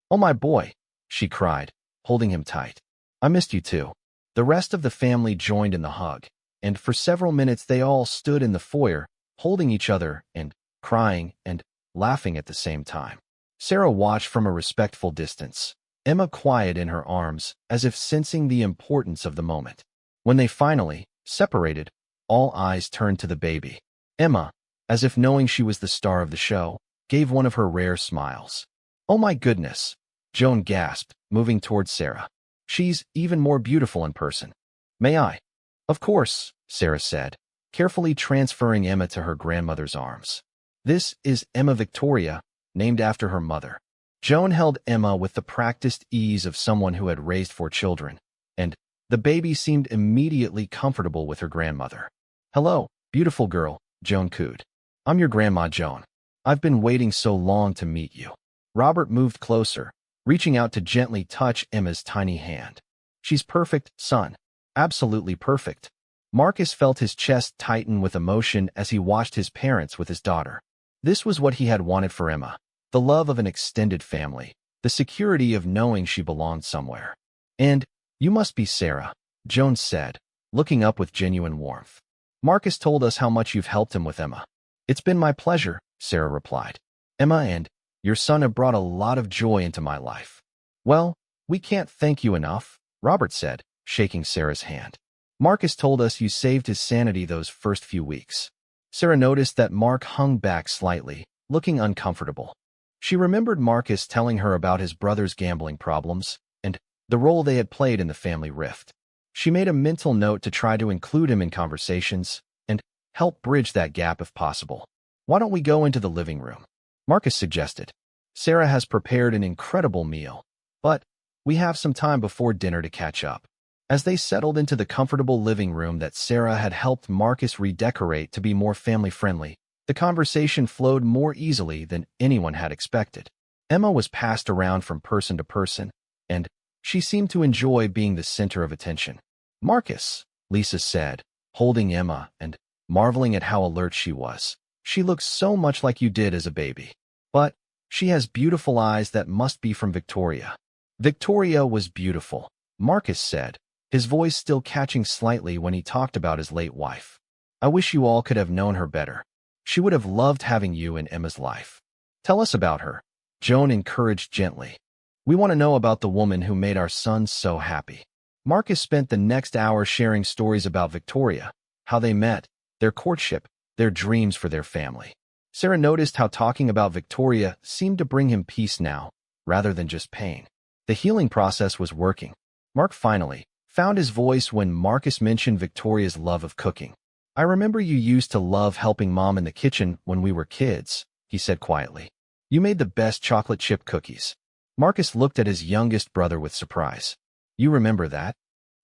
Oh, my boy, she cried, holding him tight. I missed you too. The rest of the family joined in the hug, and for several minutes they all stood in the foyer, holding each other and crying and laughing at the same time. Sarah watched from a respectful distance, Emma quiet in her arms, as if sensing the importance of the moment. When they finally separated, all eyes turned to the baby. Emma, as if knowing she was the star of the show, gave one of her rare smiles. Oh my goodness, Joan gasped, moving towards Sarah. She's even more beautiful in person. May I? Of course, Sarah said, carefully transferring Emma to her grandmother's arms. This is Emma Victoria, named after her mother. Joan held Emma with the practiced ease of someone who had raised 4 children, and the baby seemed immediately comfortable with her grandmother. Hello, beautiful girl, Joan cooed. I'm your grandma, Joan. I've been waiting so long to meet you. Robert moved closer, reaching out to gently touch Emma's tiny hand. She's perfect, son. Absolutely perfect. Marcus felt his chest tighten with emotion as he watched his parents with his daughter. This was what he had wanted for Emma, the love of an extended family, the security of knowing she belonged somewhere. And you must be Sarah, Joan said, looking up with genuine warmth. Marcus told us how much you've helped him with Emma. It's been my pleasure, Sarah replied. Emma and your son have brought a lot of joy into my life. Well, we can't thank you enough, Robert said, shaking Sarah's hand. Marcus told us you saved his sanity those first few weeks. Sarah noticed that Mark hung back slightly, looking uncomfortable. She remembered Marcus telling her about his brother's gambling problems and the role they had played in the family rift. She made a mental note to try to include him in conversations and help bridge that gap if possible. Why don't we go into the living room? Marcus suggested. Sarah has prepared an incredible meal, but we have some time before dinner to catch up. As they settled into the comfortable living room that Sarah had helped Marcus redecorate to be more family-friendly, the conversation flowed more easily than anyone had expected. Emma was passed around from person to person, and she seemed to enjoy being the center of attention. Marcus, Lisa said, holding Emma and marveling at how alert she was. She looks so much like you did as a baby. But she has beautiful eyes that must be from Victoria. Victoria was beautiful, Marcus said, his voice still catching slightly when he talked about his late wife. I wish you all could have known her better. She would have loved having you in Emma's life. Tell us about her, Joan encouraged gently. We want to know about the woman who made our son so happy. Marcus spent the next hour sharing stories about Victoria, how they met, their courtship, their dreams for their family. Sarah noticed how talking about Victoria seemed to bring him peace now, rather than just pain. The healing process was working. Mark finally found his voice when Marcus mentioned Victoria's love of cooking. I remember you used to love helping Mom in the kitchen when we were kids, he said quietly. You made the best chocolate chip cookies. Marcus looked at his youngest brother with surprise. You remember that?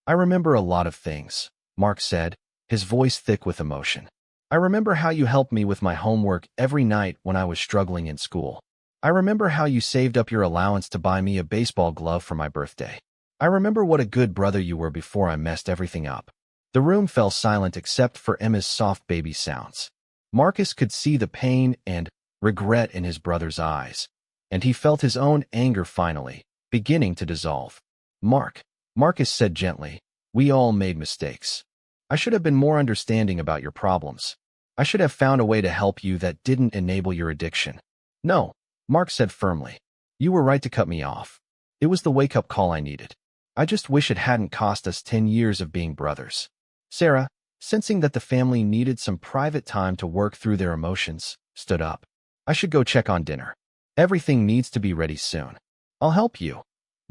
I remember a lot of things, Mark said, his voice thick with emotion. I remember how you helped me with my homework every night when I was struggling in school. I remember how you saved up your allowance to buy me a baseball glove for my birthday. I remember what a good brother you were before I messed everything up. The room fell silent except for Emma's soft baby sounds. Marcus could see the pain and regret in his brother's eyes, and he felt his own anger finally beginning to dissolve. Marcus said gently, we all made mistakes. I should have been more understanding about your problems. I should have found a way to help you that didn't enable your addiction. No, Mark said firmly. You were right to cut me off. It was the wake-up call I needed. I just wish it hadn't cost us 10 years of being brothers. Sarah, sensing that the family needed some private time to work through their emotions, stood up. I should go check on dinner. Everything needs to be ready soon. I'll help you,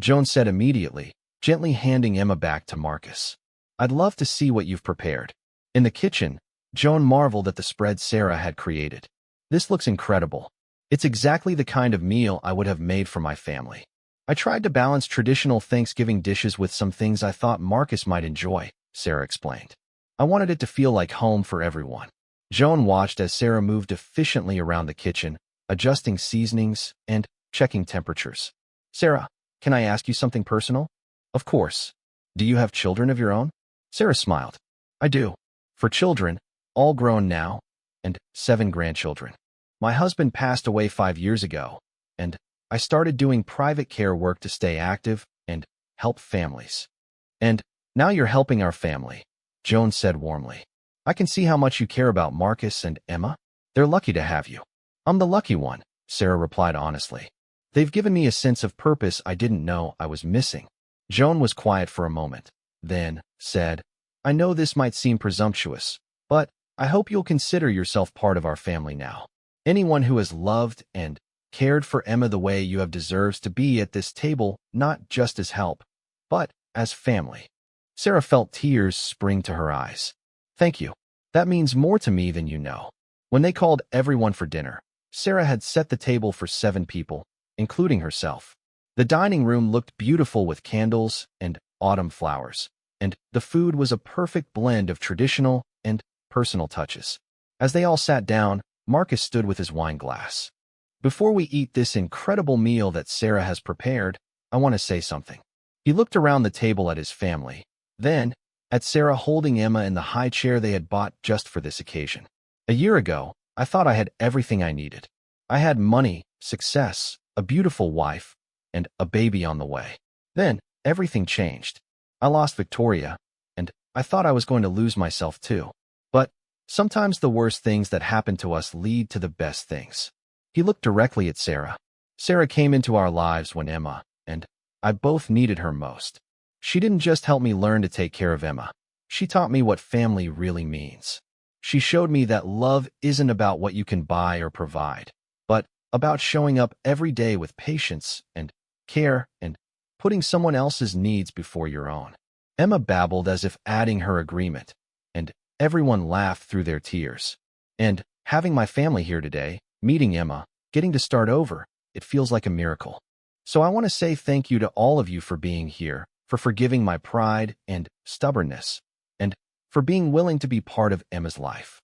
Joan said immediately, gently handing Emma back to Marcus. I'd love to see what you've prepared. In the kitchen, Joan marveled at the spread Sarah had created. This looks incredible. It's exactly the kind of meal I would have made for my family. I tried to balance traditional Thanksgiving dishes with some things I thought Marcus might enjoy, Sarah explained. I wanted it to feel like home for everyone. Joan watched as Sarah moved efficiently around the kitchen, adjusting seasonings and checking temperatures. Sarah, can I ask you something personal? Of course. Do you have children of your own? Sarah smiled. I do. 4 children, all grown now, and 7 grandchildren. My husband passed away 5 years ago, and I started doing private care work to stay active and help families. And now you're helping our family, Joan said warmly. I can see how much you care about Marcus and Emma. They're lucky to have you. I'm the lucky one, Sarah replied honestly. They've given me a sense of purpose I didn't know I was missing. Joan was quiet for a moment, then said, I know this might seem presumptuous, but I hope you'll consider yourself part of our family now. Anyone who has loved and cared for Emma the way you have deserves to be at this table, not just as help, but as family. Sarah felt tears spring to her eyes. Thank you. That means more to me than you know. When they called everyone for dinner, Sarah had set the table for 7 people, including herself. The dining room looked beautiful with candles and autumn flowers, and the food was a perfect blend of traditional and personal touches. As they all sat down, Marcus stood with his wine glass. Before we eat this incredible meal that Sarah has prepared, I want to say something. He looked around the table at his family, then at Sarah holding Emma in the high chair they had bought just for this occasion. A year ago, I thought I had everything I needed. I had money, success, a beautiful wife, and a baby on the way. Then, everything changed. I lost Victoria, and I thought I was going to lose myself too. But sometimes the worst things that happen to us lead to the best things. He looked directly at Sarah. Sarah came into our lives when Emma and I both needed her most. She didn't just help me learn to take care of Emma. She taught me what family really means. She showed me that love isn't about what you can buy or provide, but about showing up every day with patience and care and putting someone else's needs before your own. Emma babbled as if adding her agreement, and everyone laughed through their tears. And having my family here today, meeting Emma, getting to start over, it feels like a miracle. So I want to say thank you to all of you for being here, for forgiving my pride and stubbornness, and for being willing to be part of Emma's life.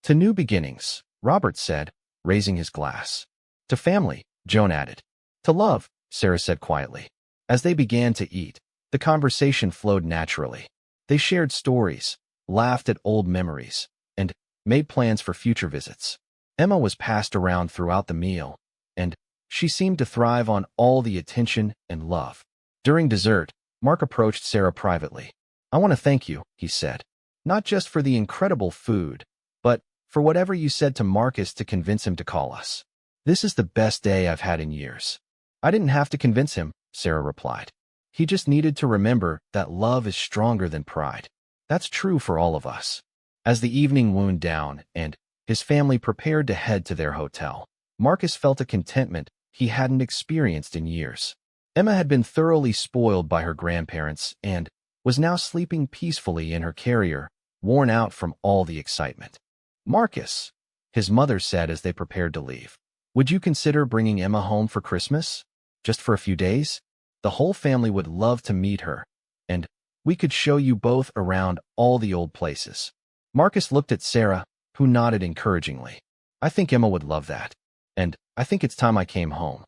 To new beginnings, Robert said, raising his glass. To family, Joan added. To love, Sarah said quietly. As they began to eat, the conversation flowed naturally. They shared stories, laughed at old memories, and made plans for future visits. Emma was passed around throughout the meal, and she seemed to thrive on all the attention and love. During dessert, Mark approached Sarah privately. I want to thank you, he said, not just for the incredible food, but for whatever you said to Marcus to convince him to call us. This is the best day I've had in years. I didn't have to convince him, Sarah replied. He just needed to remember that love is stronger than pride. That's true for all of us. As the evening wound down and his family prepared to head to their hotel, Marcus felt a contentment he hadn't experienced in years. Emma had been thoroughly spoiled by her grandparents and was now sleeping peacefully in her carrier, worn out from all the excitement. Marcus, his mother said as they prepared to leave, would you consider bringing Emma home for Christmas? Just for a few days? The whole family would love to meet her, and we could show you both around all the old places. Marcus looked at Sarah, who nodded encouragingly. I think Emma would love that, and I think it's time I came home.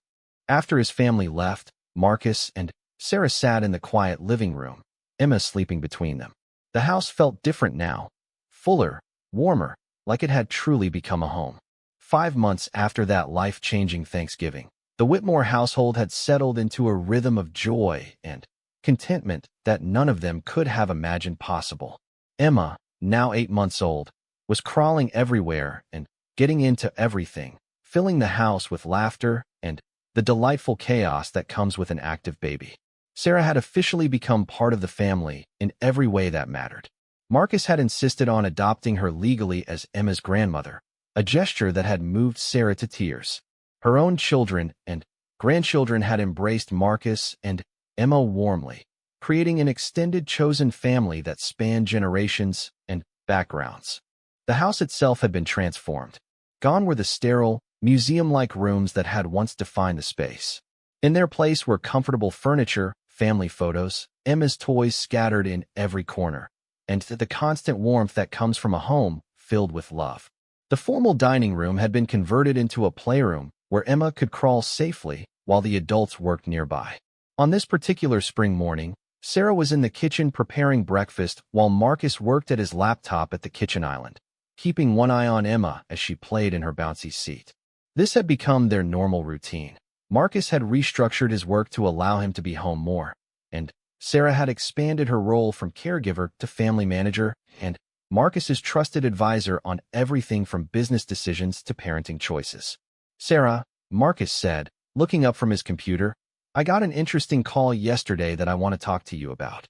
After his family left, Marcus and Sarah sat in the quiet living room, Emma sleeping between them. The house felt different now, fuller, warmer, like it had truly become a home. 5 months after that life-changing Thanksgiving, the Whitmore household had settled into a rhythm of joy and contentment that none of them could have imagined possible. Emma, now 8 months old, was crawling everywhere and getting into everything, filling the house with laughter and the delightful chaos that comes with an active baby. Sarah had officially become part of the family in every way that mattered. Marcus had insisted on adopting her legally as Emma's grandmother, a gesture that had moved Sarah to tears. Her own children and grandchildren had embraced Marcus and Emma warmly, creating an extended chosen family that spanned generations and backgrounds. The house itself had been transformed. Gone were the sterile, museum-like rooms that had once defined the space. In their place were comfortable furniture, family photos, Emma's toys scattered in every corner, and the constant warmth that comes from a home filled with love. The formal dining room had been converted into a playroom where Emma could crawl safely while the adults worked nearby. On this particular spring morning, Sarah was in the kitchen preparing breakfast while Marcus worked at his laptop at the kitchen island, keeping one eye on Emma as she played in her bouncy seat. This had become their normal routine. Marcus had restructured his work to allow him to be home more, and Sarah had expanded her role from caregiver to family manager and Marcus's trusted advisor on everything from business decisions to parenting choices. "Sarah," Marcus said, looking up from his computer, "I got an interesting call yesterday that I want to talk to you about."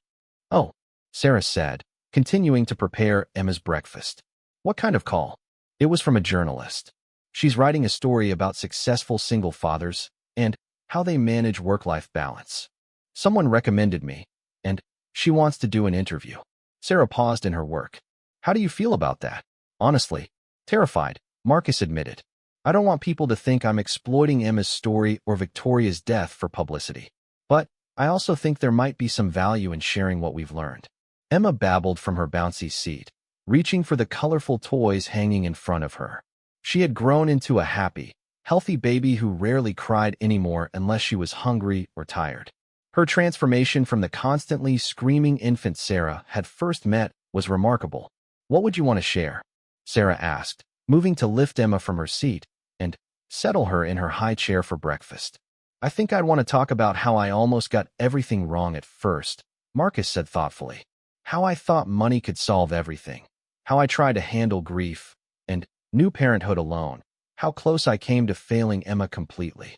"Oh," Sarah said, continuing to prepare Emma's breakfast. "What kind of call?" It was from a journalist. "She's writing a story about successful single fathers and how they manage work-life balance. Someone recommended me, and she wants to do an interview." Sarah paused in her work. "How do you feel about that?" "Honestly, terrified," Marcus admitted. "I don't want people to think I'm exploiting Emma's story or Victoria's death for publicity. But I also think there might be some value in sharing what we've learned." Emma babbled from her bouncy seat, reaching for the colorful toys hanging in front of her. She had grown into a happy, healthy baby who rarely cried anymore unless she was hungry or tired. Her transformation from the constantly screaming infant Sarah had first met was remarkable. "What would you want to share?" Sarah asked, moving to lift Emma from her seat and settle her in her high chair for breakfast. "I think I'd want to talk about how I almost got everything wrong at first," Marcus said thoughtfully. "How I thought money could solve everything. How I tried to handle grief and new parenthood alone. How close I came to failing Emma completely.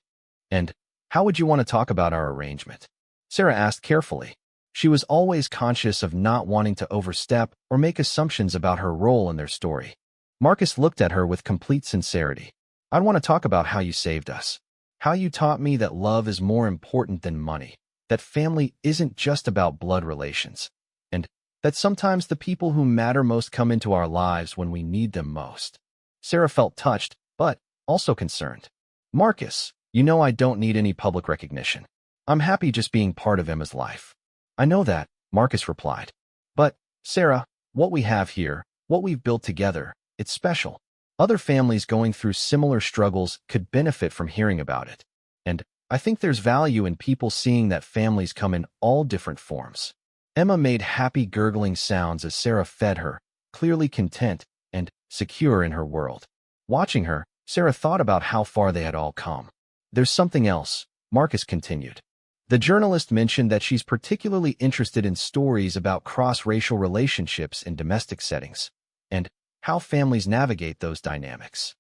And how would you want to talk about our arrangement?" Sarah asked carefully. She was always conscious of not wanting to overstep or make assumptions about her role in their story. Marcus looked at her with complete sincerity. "I'd want to talk about how you saved us. How you taught me that love is more important than money, that family isn't just about blood relations, and that sometimes the people who matter most come into our lives when we need them most." Sarah felt touched, but also concerned. "Marcus, you know I don't need any public recognition. I'm happy just being part of Emma's life." "I know that," Marcus replied. "But, Sarah, what we have here, what we've built together, it's special. Other families going through similar struggles could benefit from hearing about it. And I think there's value in people seeing that families come in all different forms." Emma made happy gurgling sounds as Sarah fed her, clearly content and secure in her world. Watching her, Sarah thought about how far they had all come. "There's something else," Marcus continued. "The journalist mentioned that she's particularly interested in stories about cross-racial relationships in domestic settings, and how families navigate those dynamics."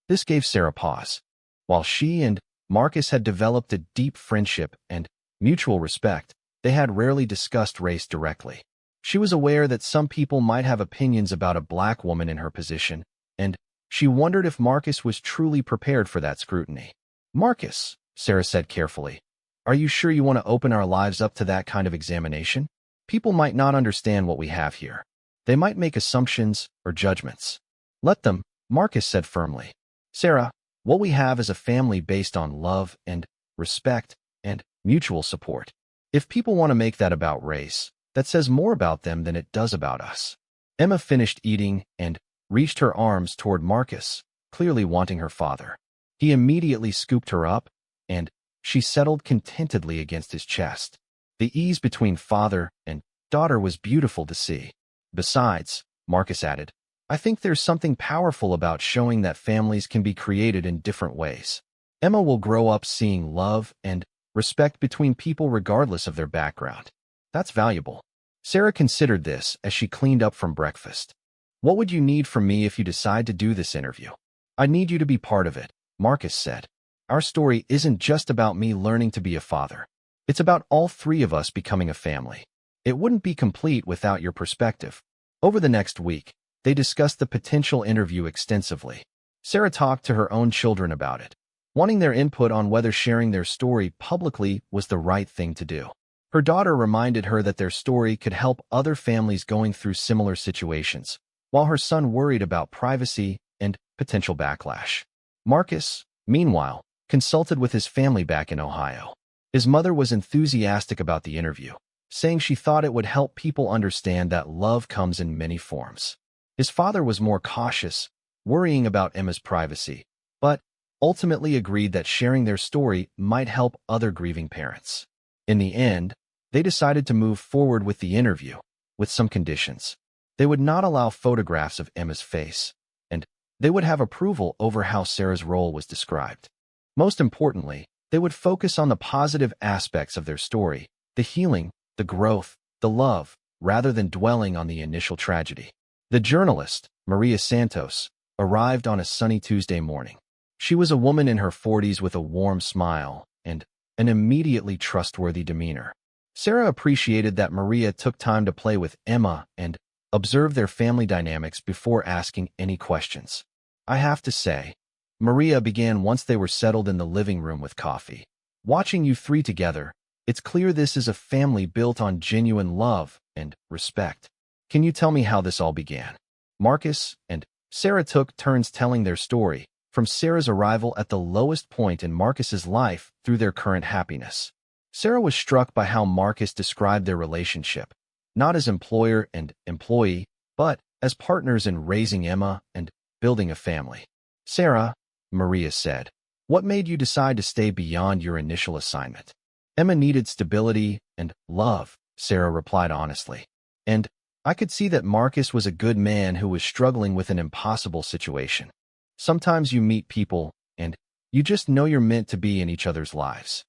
This gave Sarah pause. While she and Marcus had developed a deep friendship and mutual respect, they had rarely discussed race directly. She was aware that some people might have opinions about a black woman in her position, and she wondered if Marcus was truly prepared for that scrutiny. "Marcus," Sarah said carefully, "are you sure you want to open our lives up to that kind of examination? People might not understand what we have here. They might make assumptions or judgments." "Let them," Marcus said firmly. "Sarah, what we have is a family based on love and respect and mutual support. If people want to make that about race, that says more about them than it does about us." Emma finished eating and reached her arms toward Marcus, clearly wanting her father. He immediately scooped her up, and she settled contentedly against his chest. The ease between father and daughter was beautiful to see. "Besides," Marcus added, "I think there's something powerful about showing that families can be created in different ways. Emma will grow up seeing love and respect between people regardless of their background. That's valuable." Sarah considered this as she cleaned up from breakfast. "What would you need from me if you decide to do this interview?" "I need you to be part of it," Marcus said. Our story isn't just about me learning to be a father. It's about all three of us becoming a family. It wouldn't be complete without your perspective. Over the next week, they discussed the potential interview extensively. Sarah talked to her own children about it, wanting their input on whether sharing their story publicly was the right thing to do. Her daughter reminded her that their story could help other families going through similar situations, while her son worried about privacy and potential backlash. Marcus, meanwhile, consulted with his family back in Ohio. His mother was enthusiastic about the interview, saying she thought it would help people understand that love comes in many forms. His father was more cautious, worrying about Emma's privacy, but ultimately agreed that sharing their story might help other grieving parents. In the end, they decided to move forward with the interview, with some conditions. They would not allow photographs of Emma's face, and they would have approval over how Sarah's role was described. Most importantly, they would focus on the positive aspects of their story, the healing, the growth, the love, rather than dwelling on the initial tragedy. The journalist, Maria Santos, arrived on a sunny Tuesday morning. She was a woman in her 40s with a warm smile and an immediately trustworthy demeanor. Sarah appreciated that Maria took time to play with Emma and observe their family dynamics before asking any questions. "I have to say," Maria began once they were settled in the living room with coffee, "watching you three together, it's clear this is a family built on genuine love and respect. Can you tell me how this all began?" Marcus and Sarah took turns telling their story, from Sarah's arrival at the lowest point in Marcus's life through their current happiness. Sarah was struck by how Marcus described their relationship, not as employer and employee, but as partners in raising Emma and building a family. "Sarah," Maria said, "what made you decide to stay beyond your initial assignment?" "Emma needed stability and love," Sarah replied honestly. "And I could see that Marcus was a good man who was struggling with an impossible situation. Sometimes you meet people, and you just know you're meant to be in each other's lives."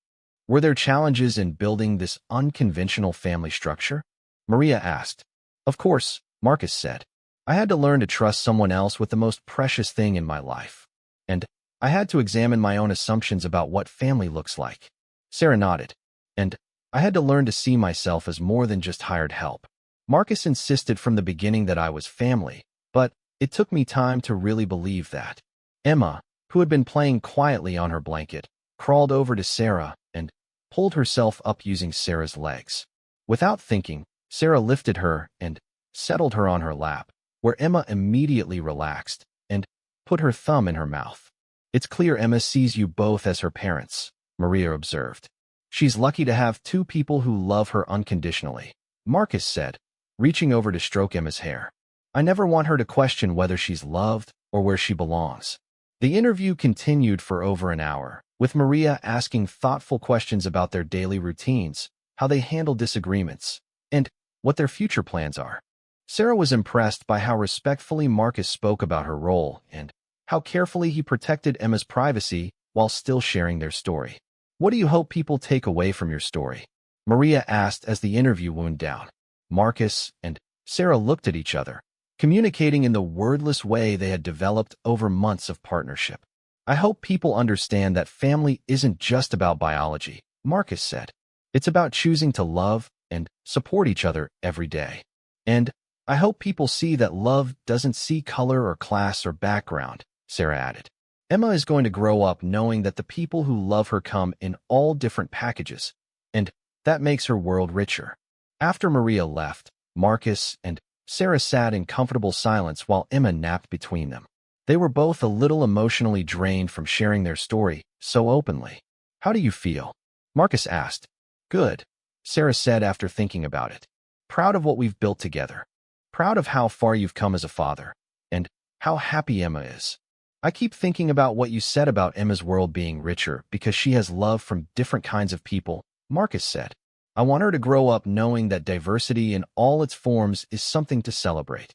"Were there challenges in building this unconventional family structure?" Maria asked. "Of course," Marcus said. "I had to learn to trust someone else with the most precious thing in my life. And I had to examine my own assumptions about what family looks like." Sarah nodded. "And I had to learn to see myself as more than just hired help. Marcus insisted from the beginning that I was family, but it took me time to really believe that." Emma, who had been playing quietly on her blanket, crawled over to Sarah and pulled herself up using Sarah's legs. Without thinking, Sarah lifted her and settled her on her lap, where Emma immediately relaxed and put her thumb in her mouth. "It's clear Emma sees you both as her parents," Maria observed. "She's lucky to have two people who love her unconditionally," Marcus said, reaching over to stroke Emma's hair. "I never want her to question whether she's loved or where she belongs." The interview continued for over an hour, with Maria asking thoughtful questions about their daily routines, how they handle disagreements, and what their future plans are. Sarah was impressed by how respectfully Marcus spoke about her role and how carefully he protected Emma's privacy while still sharing their story. "What do you hope people take away from your story?" Maria asked as the interview wound down. Marcus and Sarah looked at each other, communicating in the wordless way they had developed over months of partnership. "I hope people understand that family isn't just about biology," Marcus said. "It's about choosing to love and support each other every day. And I hope people see that love doesn't see color or class or background," Sarah added. "Emma is going to grow up knowing that the people who love her come in all different packages, and that makes her world richer." After Maria left, Marcus and Sarah sat in comfortable silence while Emma napped between them. They were both a little emotionally drained from sharing their story so openly. "How do you feel?" Marcus asked. "Good," Sarah said after thinking about it. "Proud of what we've built together. Proud of how far you've come as a father, and how happy Emma is. I keep thinking about what you said about Emma's world being richer because she has love from different kinds of people," Marcus said. "I want her to grow up knowing that diversity in all its forms is something to celebrate."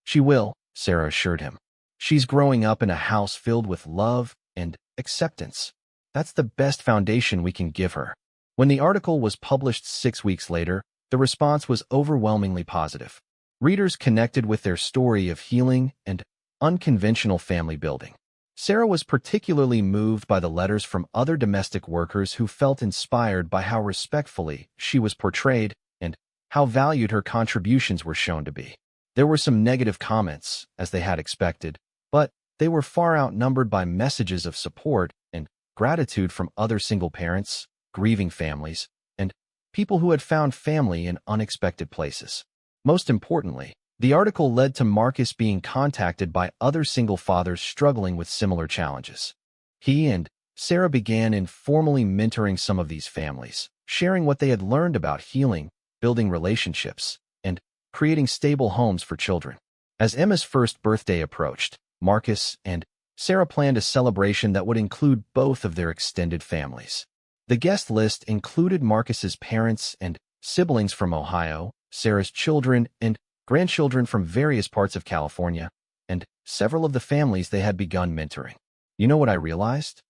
"She will," Sarah assured him. "She's growing up in a house filled with love and acceptance. That's the best foundation we can give her." When the article was published 6 weeks later, the response was overwhelmingly positive. Readers connected with their story of healing and unconventional family building. Sarah was particularly moved by the letters from other domestic workers who felt inspired by how respectfully she was portrayed and how valued her contributions were shown to be. There were some negative comments, as they had expected, but they were far outnumbered by messages of support and gratitude from other single parents, grieving families, and people who had found family in unexpected places. Most importantly, the article led to Marcus being contacted by other single fathers struggling with similar challenges. He and Sarah began informally mentoring some of these families, sharing what they had learned about healing, building relationships, and creating stable homes for children. As Emma's first birthday approached, Marcus and Sarah planned a celebration that would include both of their extended families. The guest list included Marcus's parents and siblings from Ohio, Sarah's children and grandchildren from various parts of California, and several of the families they had begun mentoring. "You know what I realized?"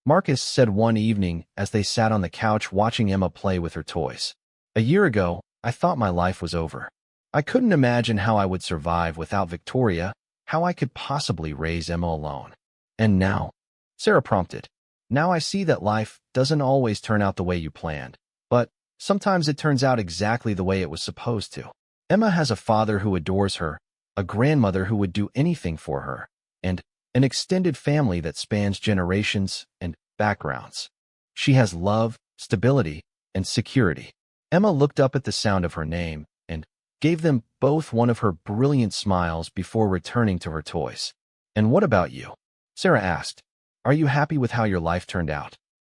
Marcus said one evening as they sat on the couch watching Emma play with her toys. "A year ago, I thought my life was over. I couldn't imagine how I would survive without Victoria, how I could possibly raise Emma alone. And now," Sarah prompted, "now I see that life doesn't always turn out the way you planned, but sometimes it turns out exactly the way it was supposed to. Emma has a father who adores her, a grandmother who would do anything for her, and an extended family that spans generations and backgrounds. She has love, stability, and security." Emma looked up at the sound of her name and gave them both one of her brilliant smiles before returning to her toys. "And what about you?" Sarah asked. "Are you happy with how your life turned out?"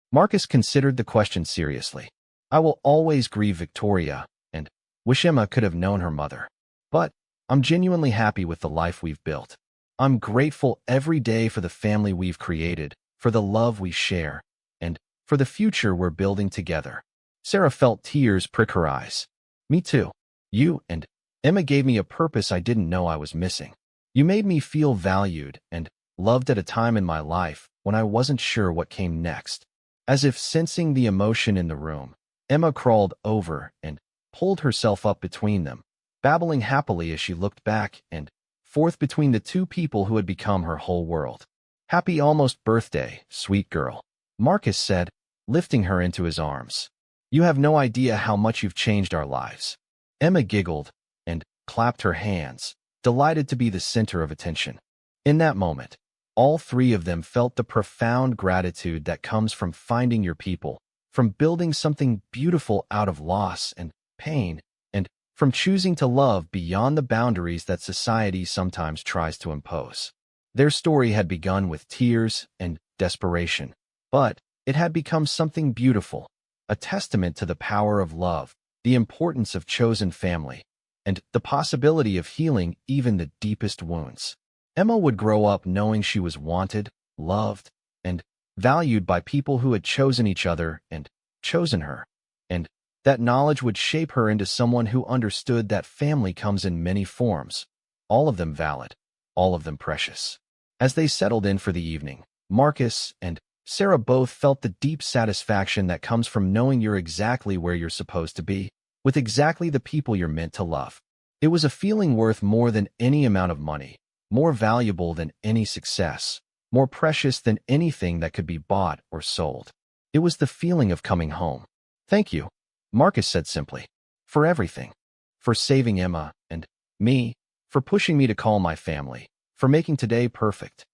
Marcus considered the question seriously. "I will always grieve Victoria and wish Emma could have known her mother. But I'm genuinely happy with the life we've built. I'm grateful every day for the family we've created, for the love we share, and for the future we're building together." Sarah felt tears prick her eyes. "Me too. You and Emma gave me a purpose I didn't know I was missing. You made me feel valued and loved at a time in my life when I wasn't sure what came next." As if sensing the emotion in the room, Emma crawled over and pulled herself up between them, babbling happily as she looked back and forth between the two people who had become her whole world. "Happy almost birthday, sweet girl," Marcus said, lifting her into his arms. "You have no idea how much you've changed our lives." Emma giggled and clapped her hands, delighted to be the center of attention. In that moment, all three of them felt the profound gratitude that comes from finding your people, from building something beautiful out of loss and pain, and from choosing to love beyond the boundaries that society sometimes tries to impose. Their story had begun with tears and desperation, but it had become something beautiful, a testament to the power of love, the importance of chosen family, and the possibility of healing even the deepest wounds. Emma would grow up knowing she was wanted, loved, and valued by people who had chosen each other and chosen her, and that knowledge would shape her into someone who understood that family comes in many forms, all of them valid, all of them precious. As they settled in for the evening, Marcus and Sarah both felt the deep satisfaction that comes from knowing you're exactly where you're supposed to be, with exactly the people you're meant to love. It was a feeling worth more than any amount of money, more valuable than any success, more precious than anything that could be bought or sold. It was the feeling of coming home. "Thank you," Marcus said simply, "for everything. For saving Emma and me, for pushing me to call my family, for making today perfect."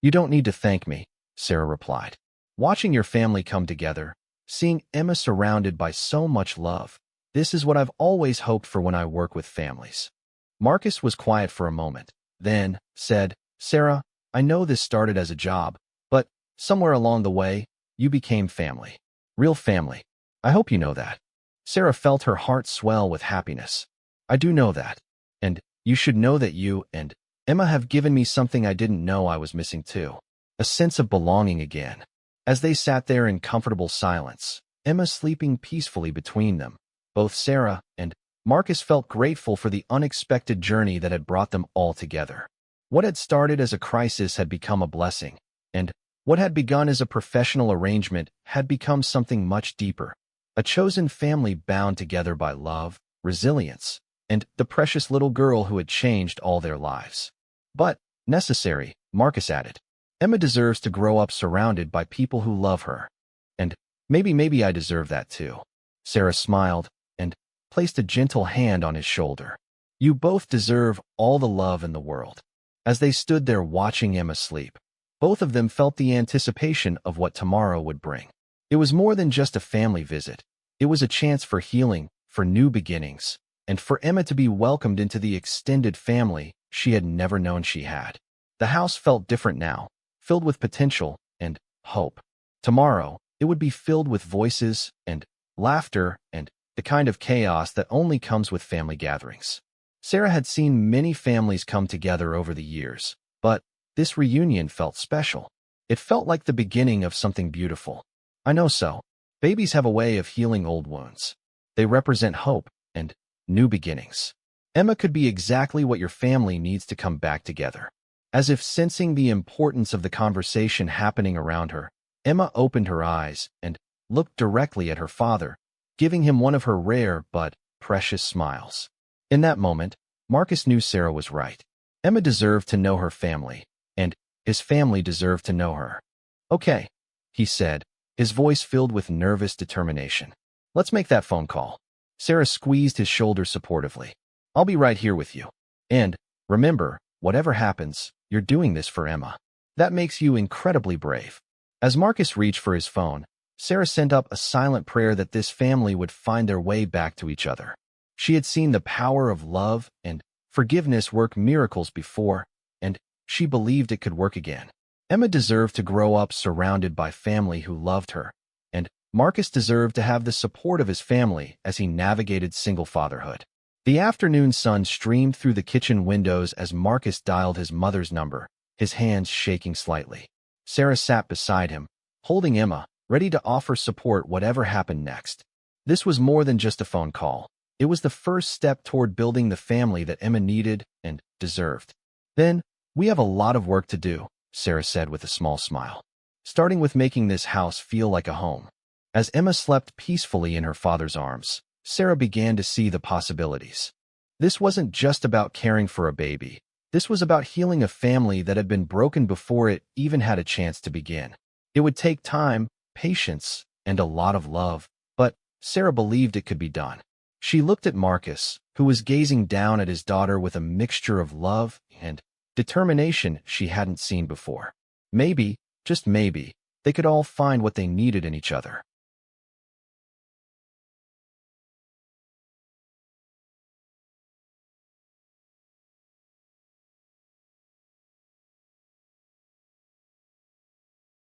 "You don't need to thank me," Sarah replied. "Watching your family come together, seeing Emma surrounded by so much love, this is what I've always hoped for when I work with families." Marcus was quiet for a moment, then said, "Sarah, I know this started as a job, but somewhere along the way, you became family. Real family. I hope you know that." Sarah felt her heart swell with happiness. "I do know that. And you should know that you and Emma have given me something I didn't know I was missing too. A sense of belonging again." As they sat there in comfortable silence, Emma sleeping peacefully between them, both Sarah and Marcus felt grateful for the unexpected journey that had brought them all together. What had started as a crisis had become a blessing, and what had begun as a professional arrangement had become something much deeper. A chosen family bound together by love, resilience, and the precious little girl who had changed all their lives. "But necessary," Marcus added. Emma deserves to grow up surrounded by people who love her. And maybe I deserve that too. Sarah smiled and placed a gentle hand on his shoulder. You both deserve all the love in the world. As they stood there watching Emma sleep, both of them felt the anticipation of what tomorrow would bring. It was more than just a family visit. It was a chance for healing, for new beginnings, and for Emma to be welcomed into the extended family she had never known she had. The house felt different now, filled with potential and hope. Tomorrow, it would be filled with voices and laughter and the kind of chaos that only comes with family gatherings. Sarah had seen many families come together over the years, but this reunion felt special. It felt like the beginning of something beautiful. I know so. Babies have a way of healing old wounds. They represent hope and new beginnings. Emma could be exactly what your family needs to come back together. As if sensing the importance of the conversation happening around her, Emma opened her eyes and looked directly at her father, giving him one of her rare but precious smiles. In that moment, Marcus knew Sarah was right. Emma deserved to know her family, and his family deserved to know her. Okay, he said, his voice filled with nervous determination. Let's make that phone call. Sarah squeezed his shoulder supportively. I'll be right here with you. And remember, whatever happens, you're doing this for Emma. That makes you incredibly brave. As Marcus reached for his phone, Sarah sent up a silent prayer that this family would find their way back to each other. She had seen the power of love and forgiveness work miracles before, and she believed it could work again. Emma deserved to grow up surrounded by family who loved her, and Marcus deserved to have the support of his family as he navigated single fatherhood. The afternoon sun streamed through the kitchen windows as Marcus dialed his mother's number, his hands shaking slightly. Sarah sat beside him, holding Emma, ready to offer support whatever happened next. This was more than just a phone call. It was the first step toward building the family that Emma needed and deserved. Then, we have a lot of work to do, Sarah said with a small smile, starting with making this house feel like a home. As Emma slept peacefully in her father's arms, Sarah began to see the possibilities. This wasn't just about caring for a baby. This was about healing a family that had been broken before it even had a chance to begin. It would take time, patience, and a lot of love, but Sarah believed it could be done. She looked at Marcus, who was gazing down at his daughter with a mixture of love and determination she hadn't seen before. Maybe, just maybe, they could all find what they needed in each other.